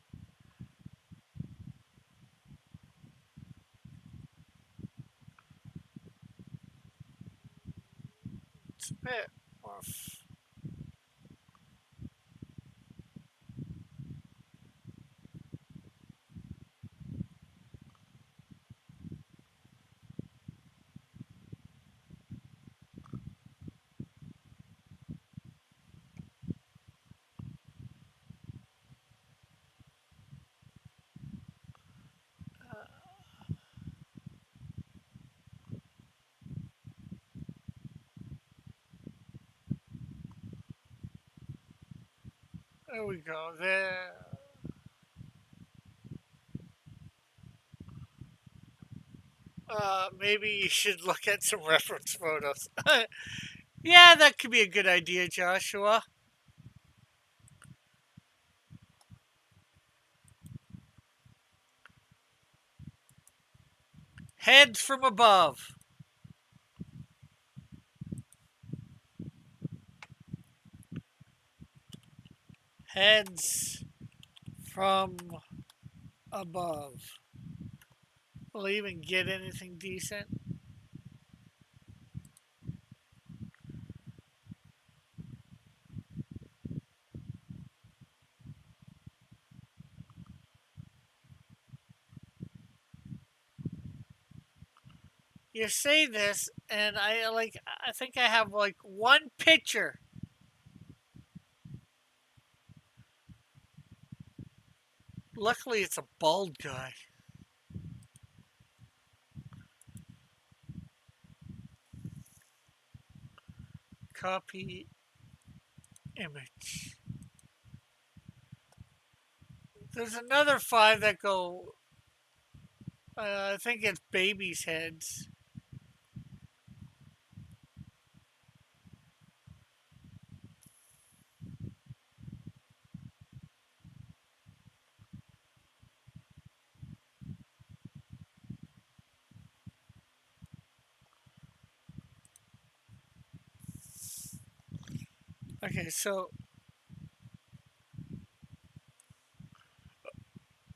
It's a bit more. There we go. There. Maybe you should look at some reference photos. Yeah, that could be a good idea, Joshua. Heads from above. Heads from above. Will I even get anything decent? You say this, and I think I have like one picture. Luckily, it's a bald guy. Copy image. There's another five that go. I think it's babies' heads. Okay, so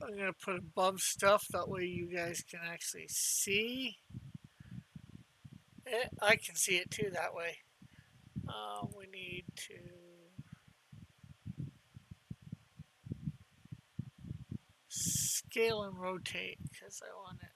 I'm gonna put above stuff that way you guys can actually see it. I can see it too that way. We need to scale and rotate because I want it.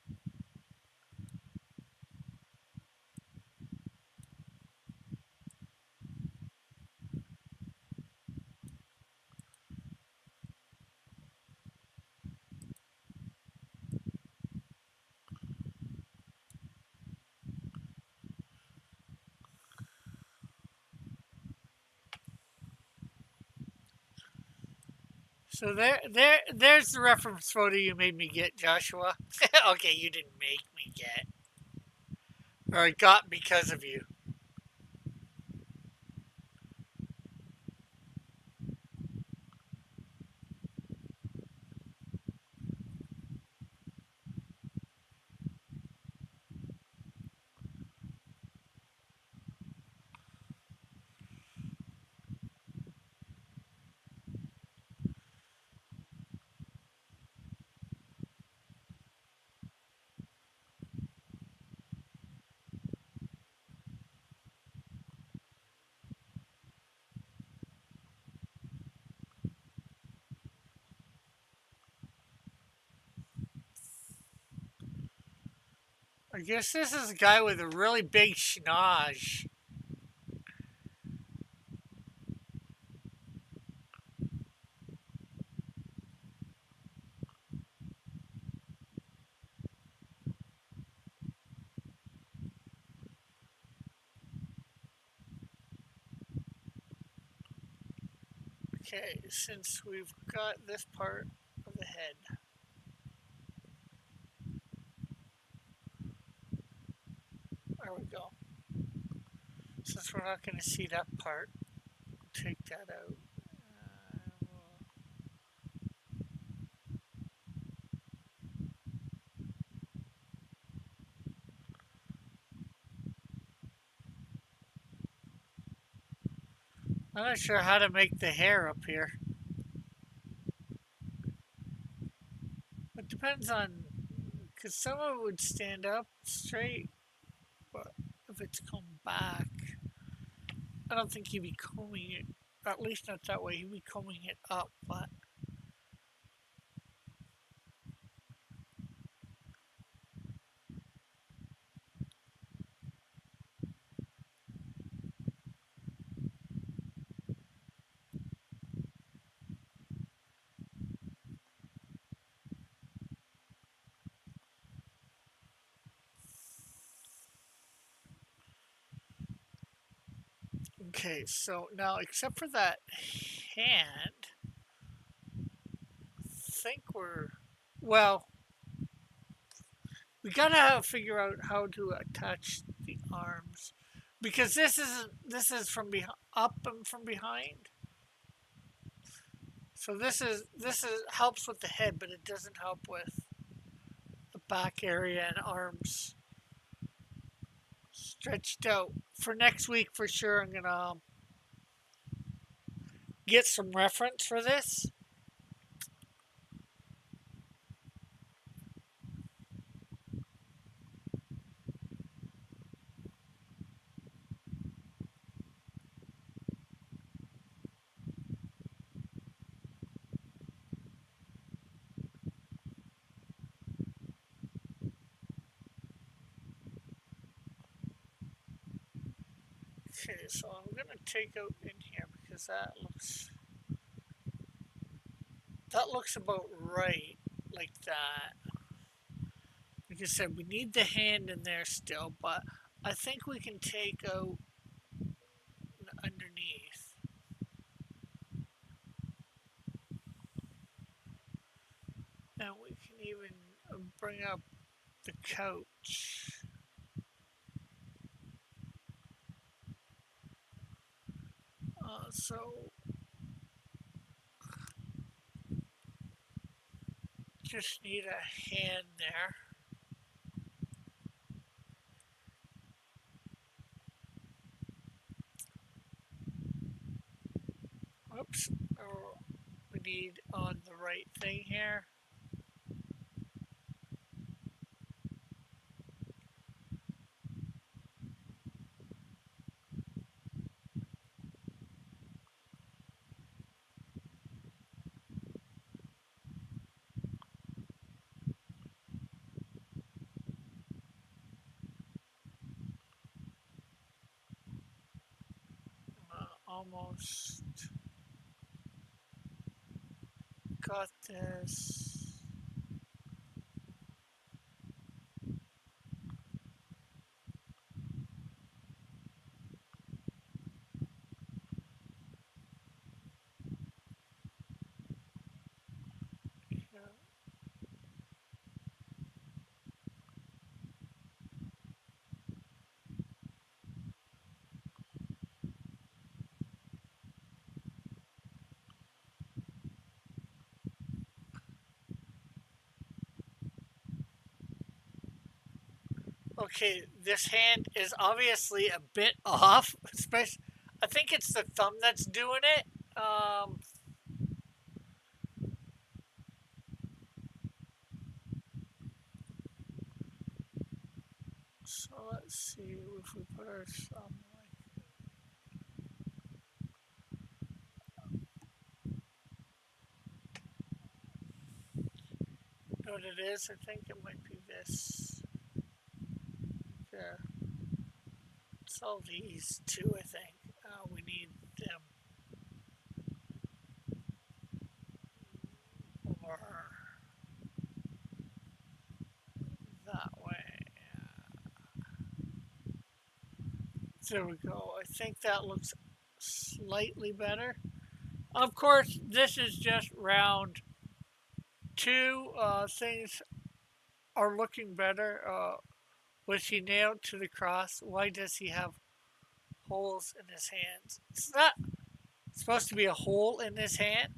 So there's the reference photo you made me get, Joshua. Okay, you didn't make me get, or I got because of you. I guess this is a guy with a really big schnoz. Okay, since we've got this part of the head, there we go. Since we're not going to see that part, take that out. I'm not sure how to make the hair up here. It depends on, because some of it would stand up straight, but if it's come back, I don't think he'd be combing it. At least not that way. He'd be combing it up, but okay. So now, except for that hand, I think we're well. We gotta figure out how to attach the arms because this is from up and from behind. So this is helps with the head, but it doesn't help with the back area and arms stretched out. For next week, for sure, I'm gonna get some reference for this. Okay, so I'm gonna take out in here because that looks about right, like that. Like I said, we need the hand in there still, but I think we can take out underneath. And we can even bring up the couch. So just need a hand there. Oops. Oh, we need on the right thing here. Almost got this. Okay, this hand is obviously a bit off. Especially, I think it's the thumb that's doing it. So let's see if we put our thumb like. You know what it is? I think it might be this. There. It's all these two, I think. We need them more that way. There we go. I think that looks slightly better. Of course, this is just round two. Things are looking better. Was he nailed to the cross? Why does he have holes in his hands? It's not supposed to be a hole in his hand.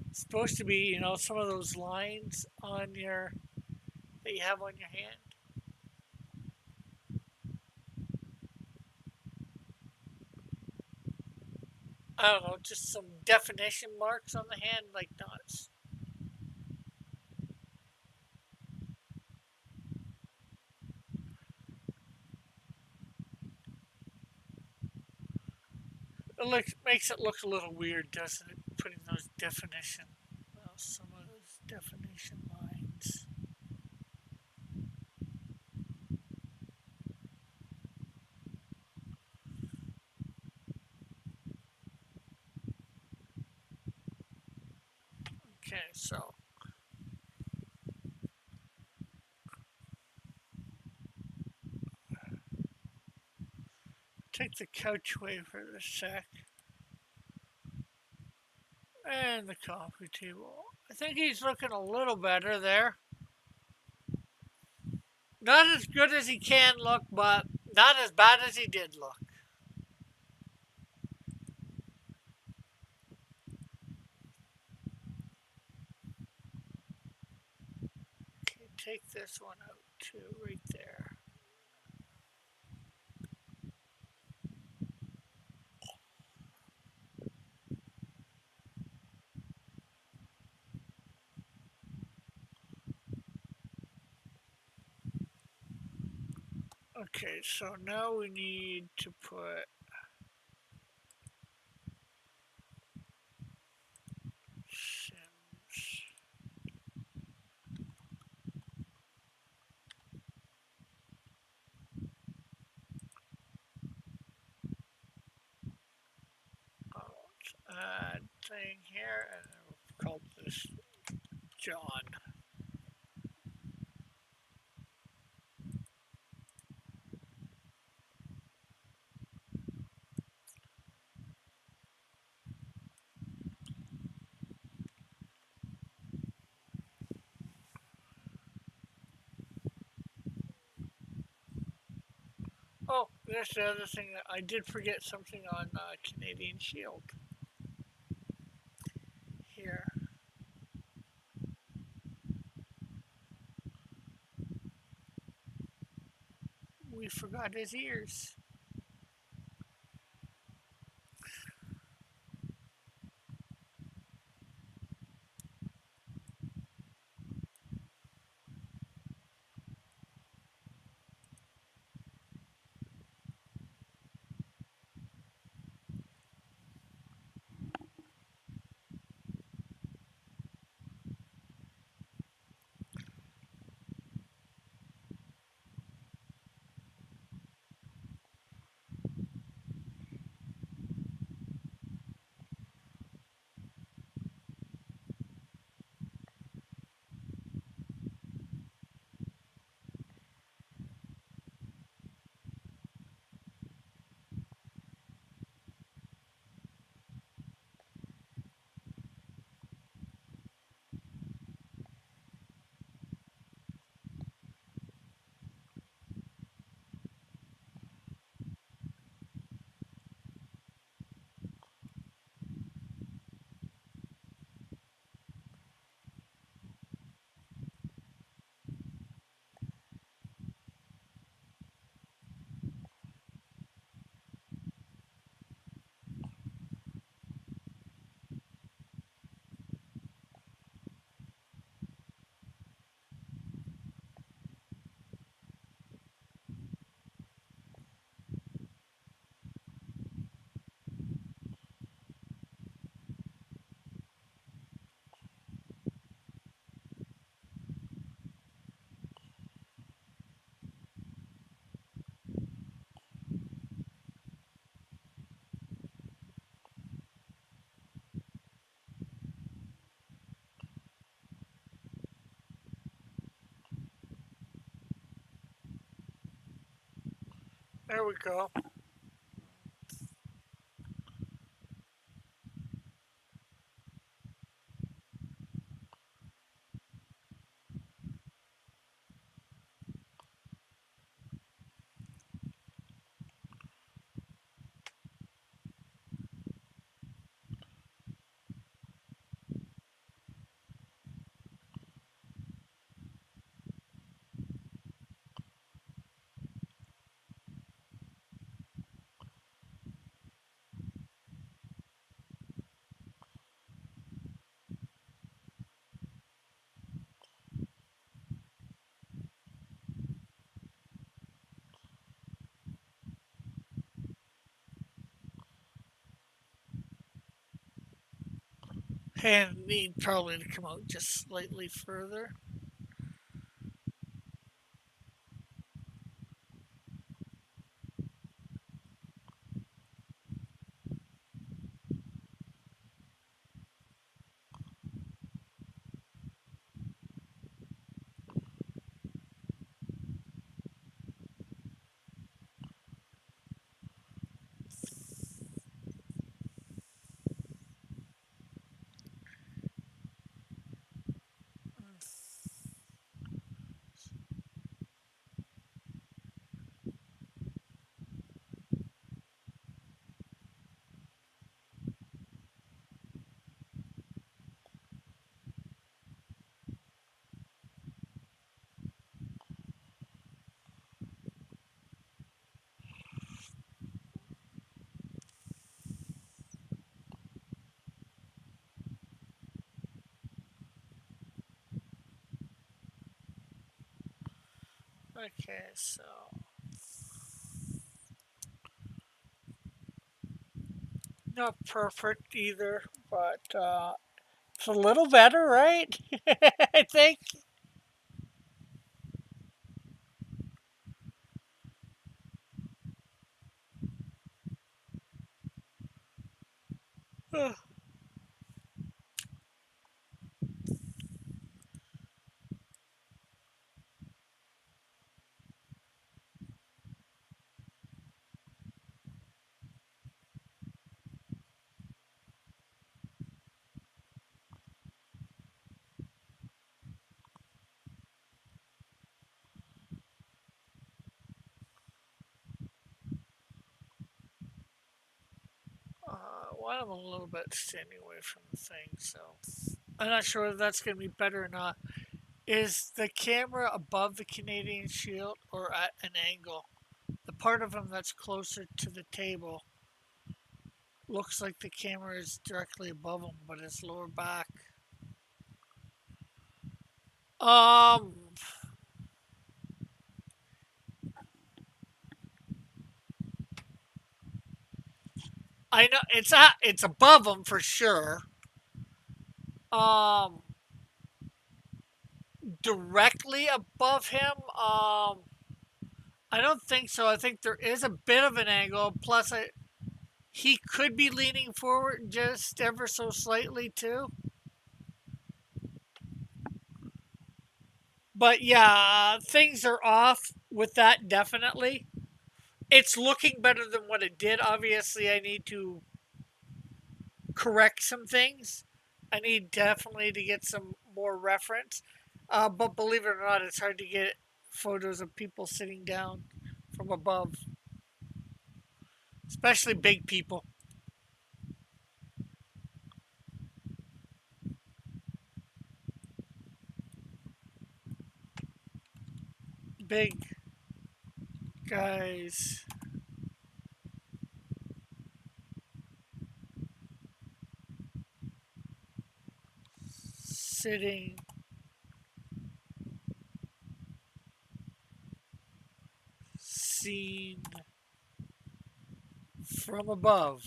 It's supposed to be, some of those lines on your that you have on your hand. I don't know, just some definition marks on the hand, like knots. Makes it look a little weird, doesn't it? Putting those some of those definition lines. Okay, so take the couch away for a sec. And the coffee table. I think he's looking a little better there. Not as good as he can look, but not as bad as he did look. Okay, take this one out too, right there. Okay, so now we need to put Sims. Add thing here, and then we'll call this John. Oh, there's the other thing that I did forget something on Canadian Shield. Here. We forgot his ears. There we go. And need probably to come out just slightly further. Okay, so not perfect either, but it's a little better, right? I think. One of them a little bit standing away from the thing, so I'm not sure if that's going to be better or not. Is the camera above the Canadian Shield or at an angle? The part of him that's closer to the table looks like the camera is directly above him, but it's lower back. Um, I know it's above him for sure. Um, directly above him. I don't think so. I think there is a bit of an angle. Plus, he could be leaning forward just ever so slightly too. But yeah, things are off with that definitely. It's looking better than what it did. Obviously, I need to correct some things. I need definitely to get some more reference. But believe it or not, it's hard to get photos of people sitting down from above, especially big people. Big guys sitting seen from above.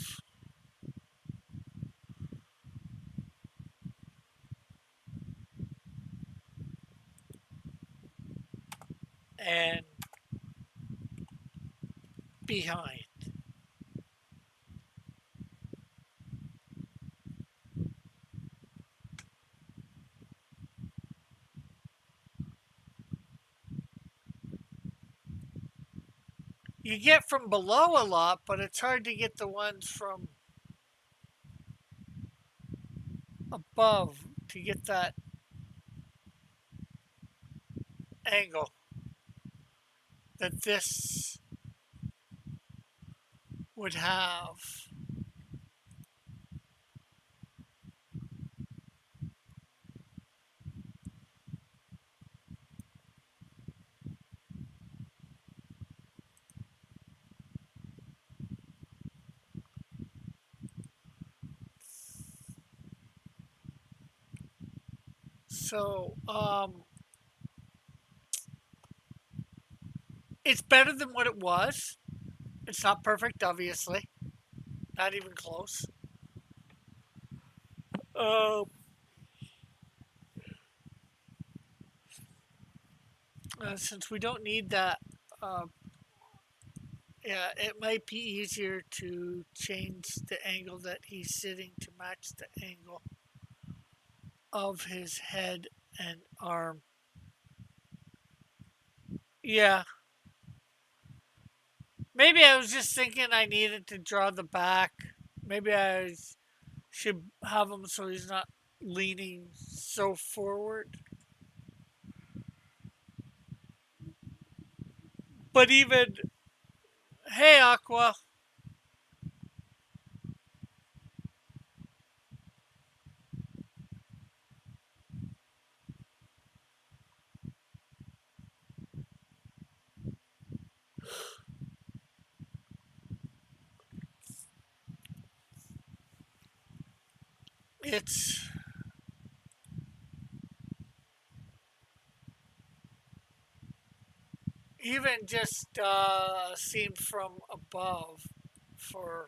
And behind. You get from below a lot, but it's hard to get the ones from above to get that angle that this would have. So, it's better than what it was. It's not perfect, obviously, not even close. Uh, since we don't need that, uh, yeah, it might be easier to change the angle that he's sitting to match the angle of his head and arm. Yeah, maybe I was just thinking I needed to draw the back. Maybe I should have him so he's not leaning so forward. But even, hey, Aqua, it's even just seen from above for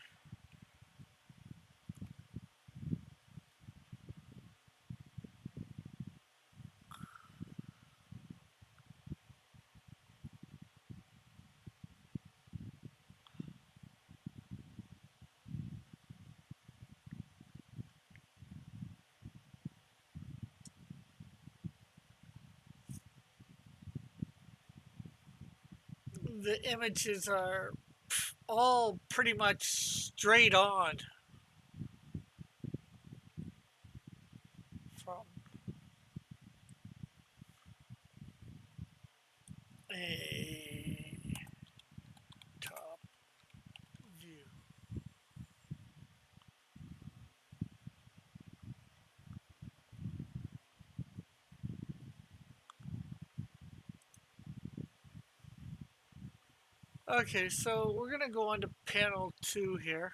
the images are all pretty much straight on from a top view. Okay, so we're gonna go on to panel 2 here.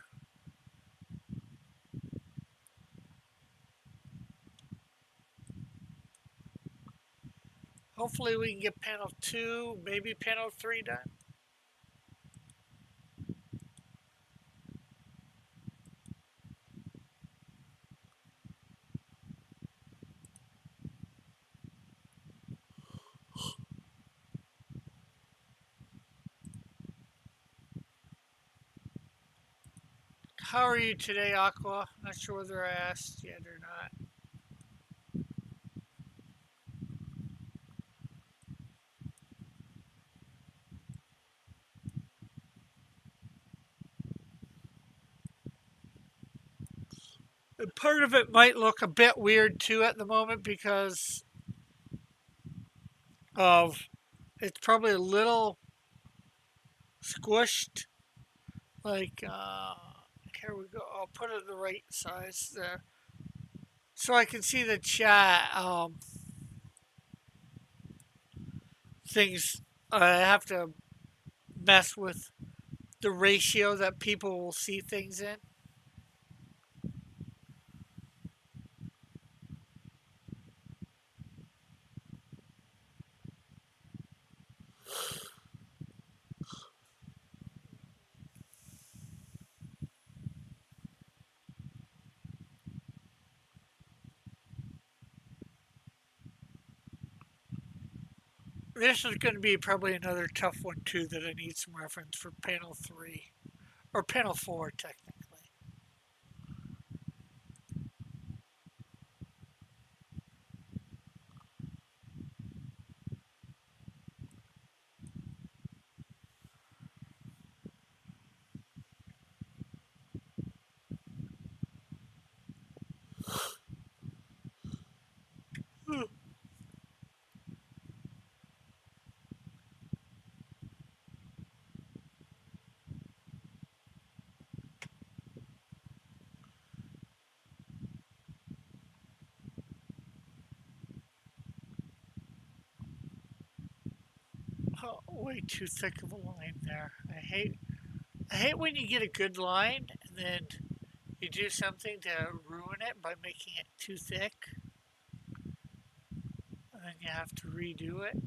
Hopefully we can get panel 2, maybe panel 3 done. How are you today, Aqua? Not sure whether I asked yet or not. And part of it might look a bit weird too at the moment because of it's probably a little squished. Like, here we go. I'll put it the right size there. So I can see the chat things. I have to mess with the ratio that people will see things in. This is going to be probably another tough one too that I need some reference for panel 3 or panel 4 technically. Oh, way too thick of a line there. I hate when you get a good line and then you do something to ruin it by making it too thick, and then you have to redo it.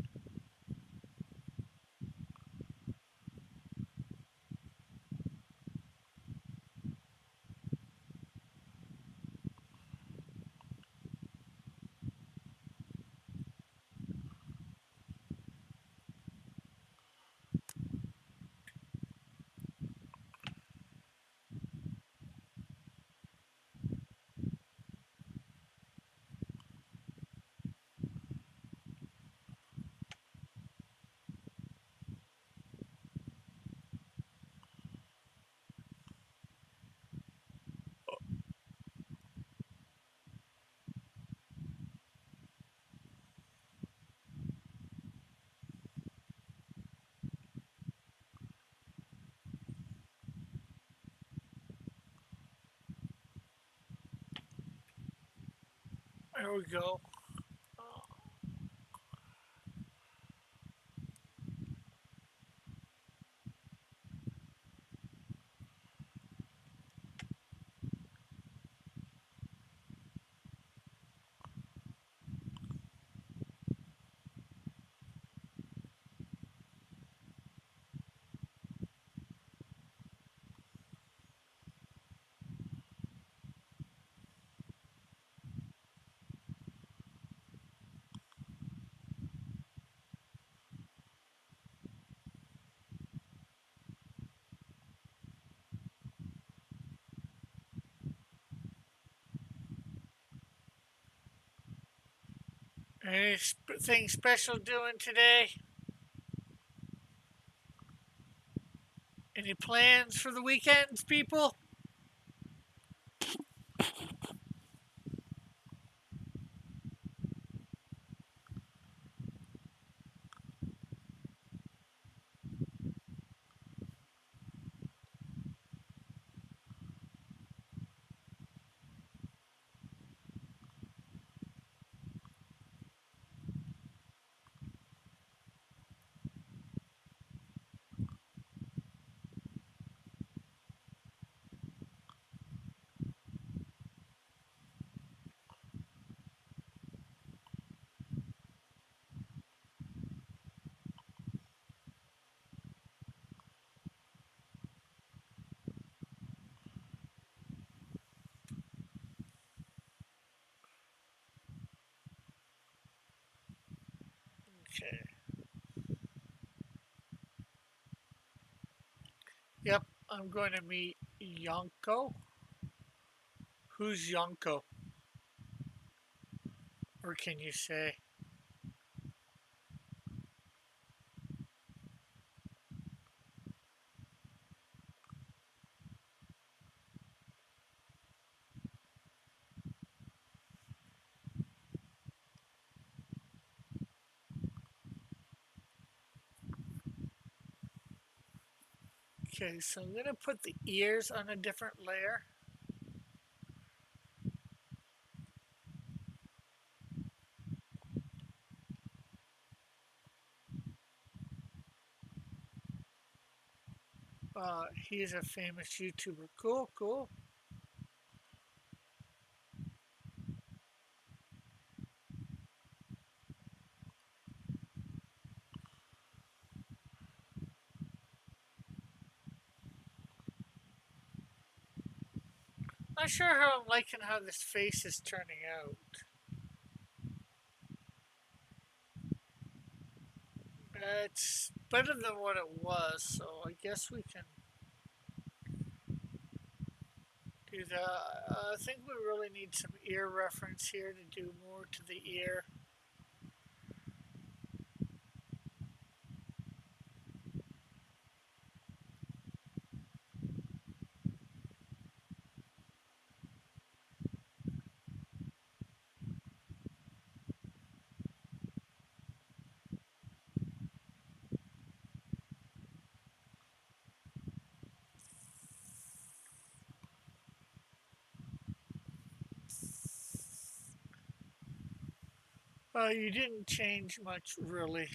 There we go. Anything special doing today? Any plans for the weekends, people? Okay. Yep, I'm going to meet Yonko. Who's Yonko? Or can you say? Okay, so I'm going to put the ears on a different layer. He's a famous YouTuber. Cool, cool. Not sure how I'm liking how this face is turning out. It's better than what it was, so I guess we can do that. I think we really need some ear reference here to do more to the ear. You didn't change much, really.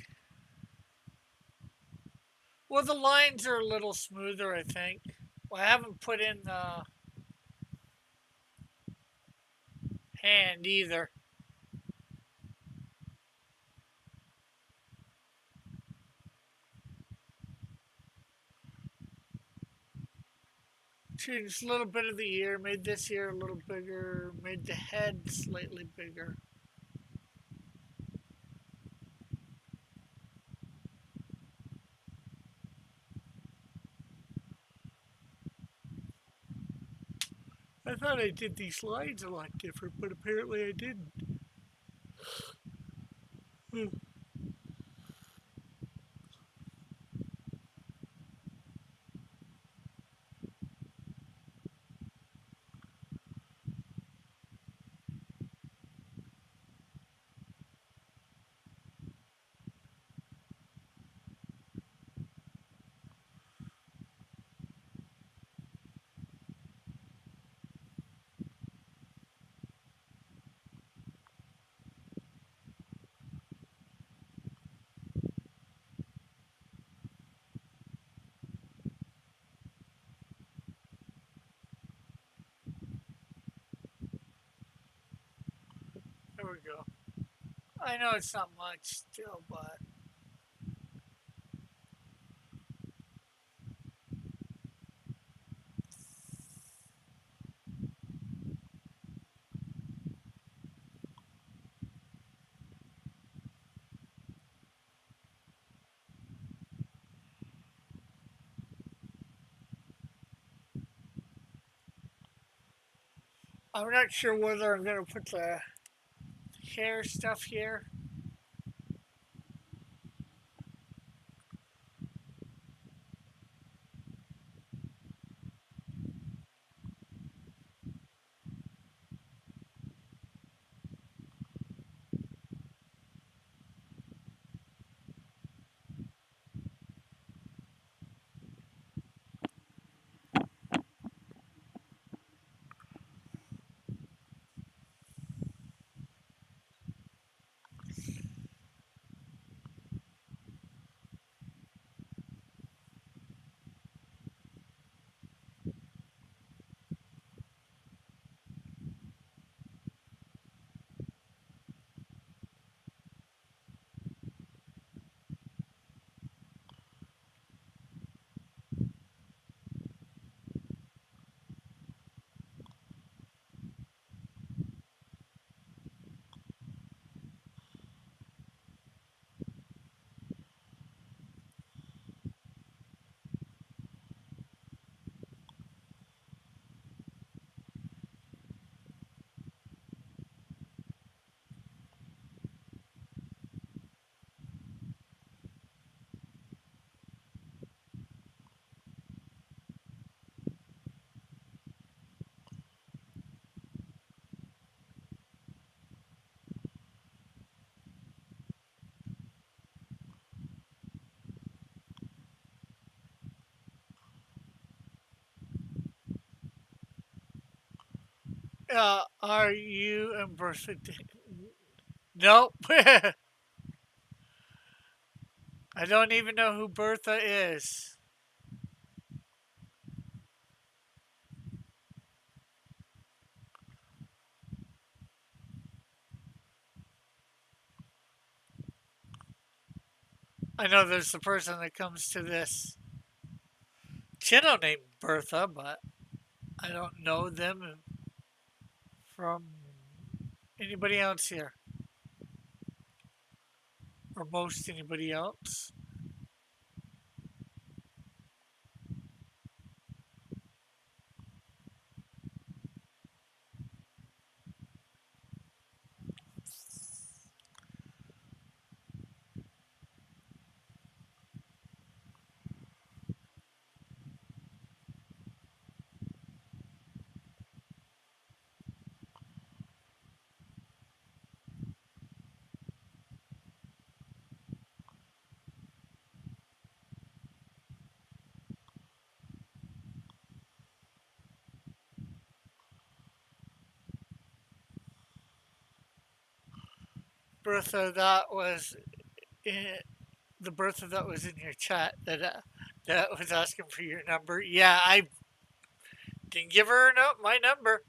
Well, the lines are a little smoother, I think. Well, I haven't put in the hand either. Changed a little bit of the ear, made this ear a little bigger, made the head slightly bigger. I thought I did these lines a lot different, but apparently I didn't. Hmm, there we go. I know it's not much still, but I'm not sure whether I'm going to put the hair stuff here. Are you and Bertha? Nope. I don't even know who Bertha is. I know there's the person that comes to this channel named Bertha, but I don't know them from anybody else here, or most anybody else. Bertha, that was in, the Bertha that was in your chat. That That was asking for your number. Yeah, I didn't give her my number.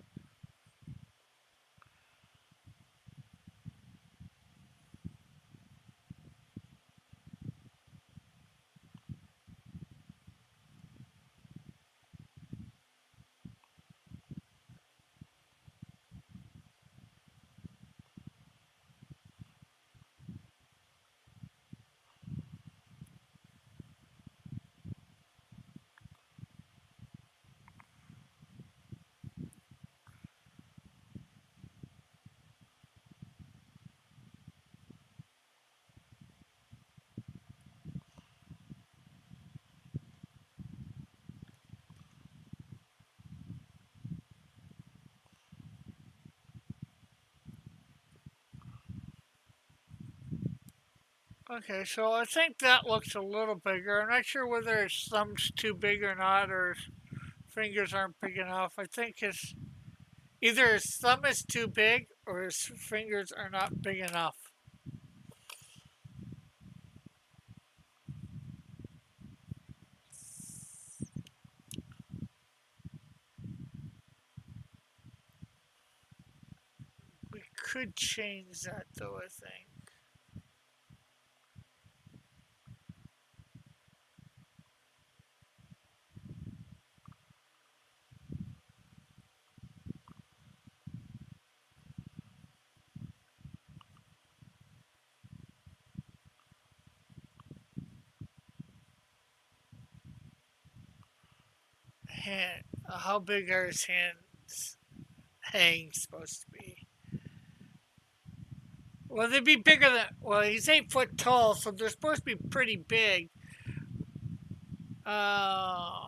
Okay, so I think that looks a little bigger. I'm not sure whether his thumb's too big or not, or his fingers aren't big enough. I think his either his thumb is too big or his fingers are not big enough. We could change that though, I think. Hand, how big are his hands hang supposed to be? Well, they'd be bigger than. Well, he's 8 foot tall, so they're supposed to be pretty big. Uh,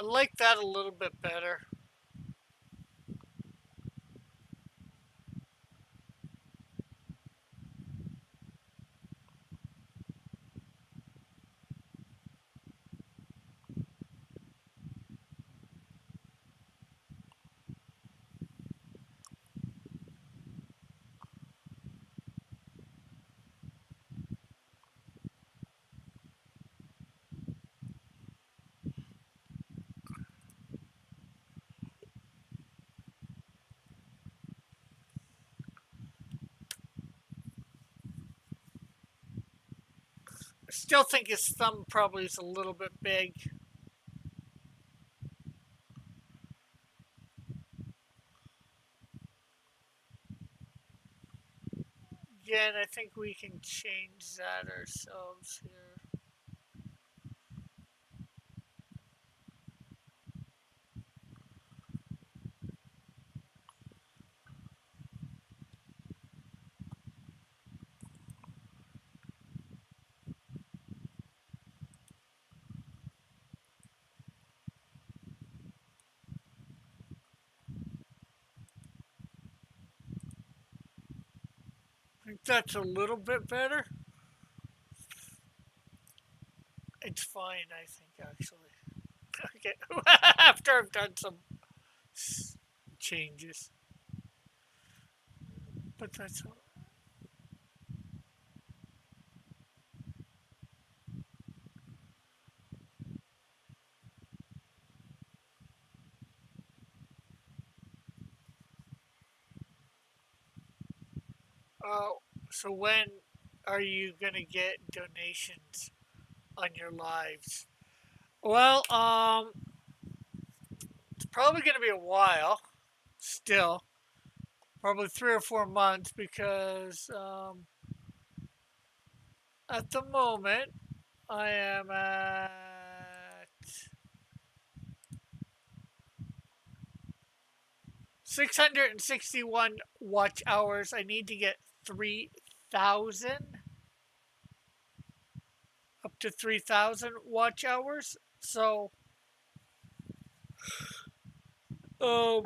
I like that a little bit better. I still think his thumb probably is a little bit big. Again, I think we can change that ourselves here. I think that's a little bit better. It's fine, I think, actually. Okay, after I've done some changes. But that's all. So when are you gonna get donations on your lives? Well, it's probably gonna be a while still, probably 3 or 4 months because at the moment I am at 661 watch hours. I need to get 3,000 up to 3,000 watch hours. So, um,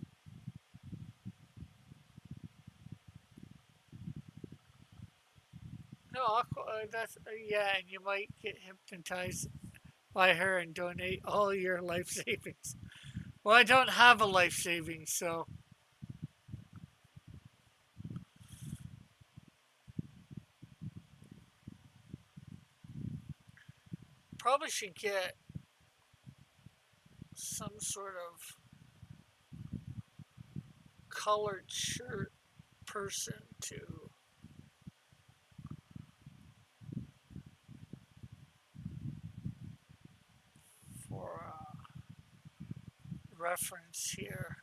No, that's yeah, and you might get hypnotized by her and donate all your life savings. Well, I don't have a life savings, so probably should get some sort of colored shirt person to for reference here.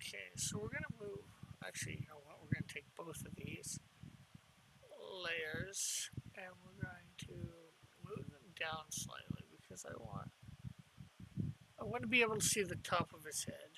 Okay, so we're gonna move. Actually, you know what? We're gonna take both of these layers and we're going to move them down slightly because I want to be able to see the top of his head.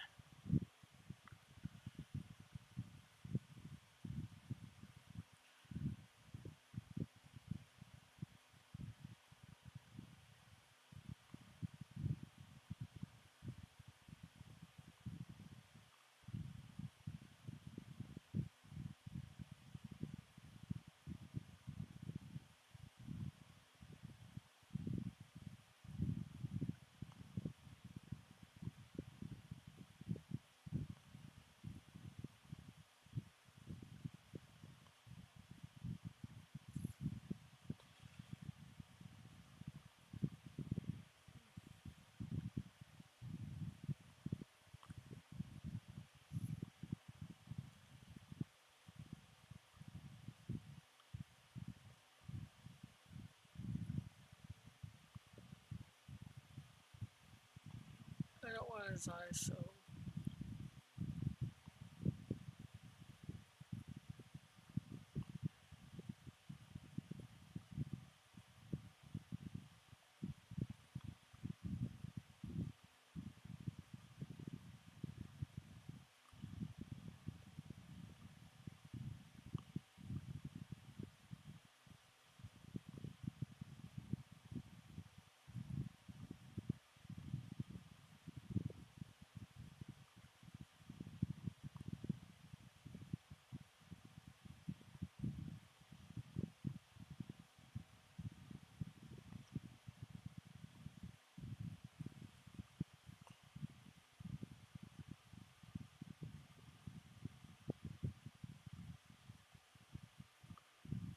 I don't want his eyes so.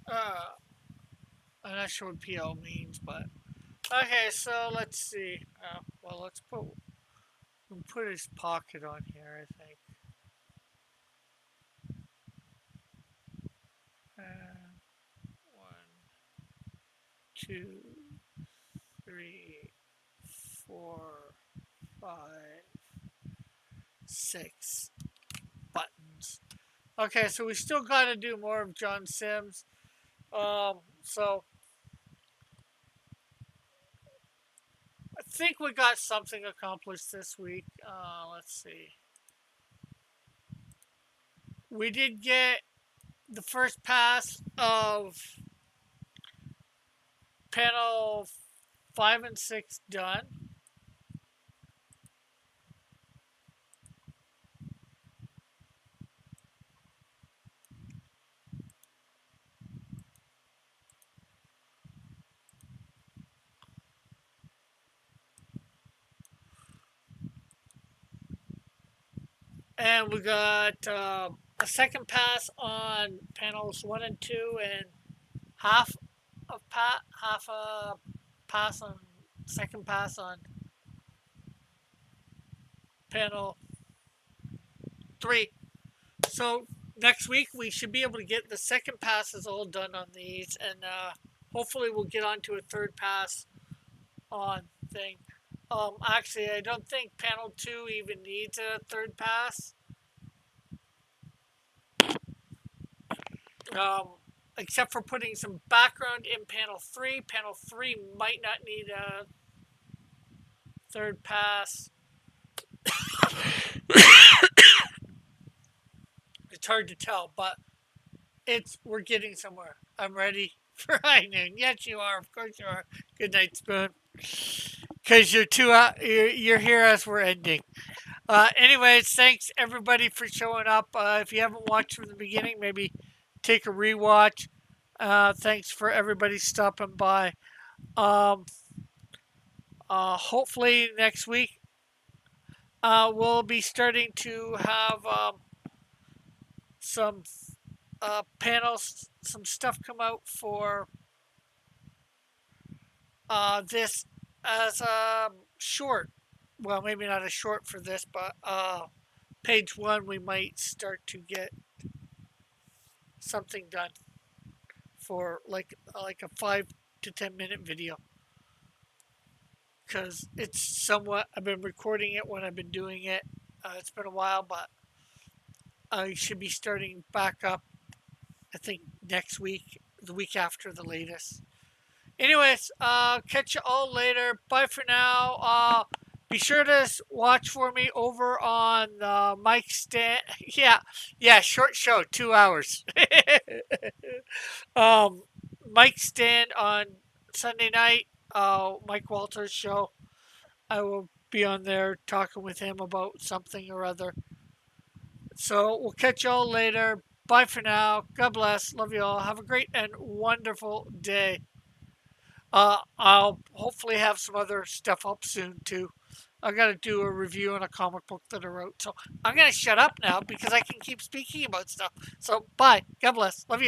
Uh, I'm not sure what PL means, but okay. So let's see. Well, we'll put his pocket on here. I think. One, two, three, four, five, six buttons. Okay, so we still got to do more of John Sims. So I think we got something accomplished this week. Let's see. We did get the first pass of panel 5 and 6 done. And we got a second pass on panels 1 and 2, and half half a pass on second pass on panel 3. So next week we should be able to get the second passes all done on these, and hopefully we'll get on to a third pass on thing. Actually, I don't think panel 2 even needs a third pass. Um, Except for putting some background in panel 3. Panel 3 might not need a third pass. It's hard to tell, but we're getting somewhere. I'm ready for high noon. Yes, you are. Of course you are. Good night, Spoon. Because you're here as we're ending. Anyways, thanks everybody for showing up. If you haven't watched from the beginning, maybe take a rewatch. Thanks for everybody stopping by. Hopefully next week we'll be starting to have some panels, some stuff come out for this as a short. Well, maybe not a short for this, but page one, we might start to get something done for like a 5 to 10 minute video. Because it's somewhat, I've been recording it when I've been doing it. It's been a while, but I should be starting back up, I think, next week, the week after the latest. Anyways, catch you all later. Bye for now. Be sure to watch for me over on Mike Stand. Yeah, short show, 2 hours. Mike Stand on Sunday night. Mike Walters show. I will be on there talking with him about something or other. So we'll catch you all later. Bye for now. God bless. Love you all. Have a great and wonderful day. I'll hopefully have some other stuff up soon too. I got to do a review on a comic book that I wrote. So I'm going to shut up now because I can keep speaking about stuff. So bye. God bless. Love you.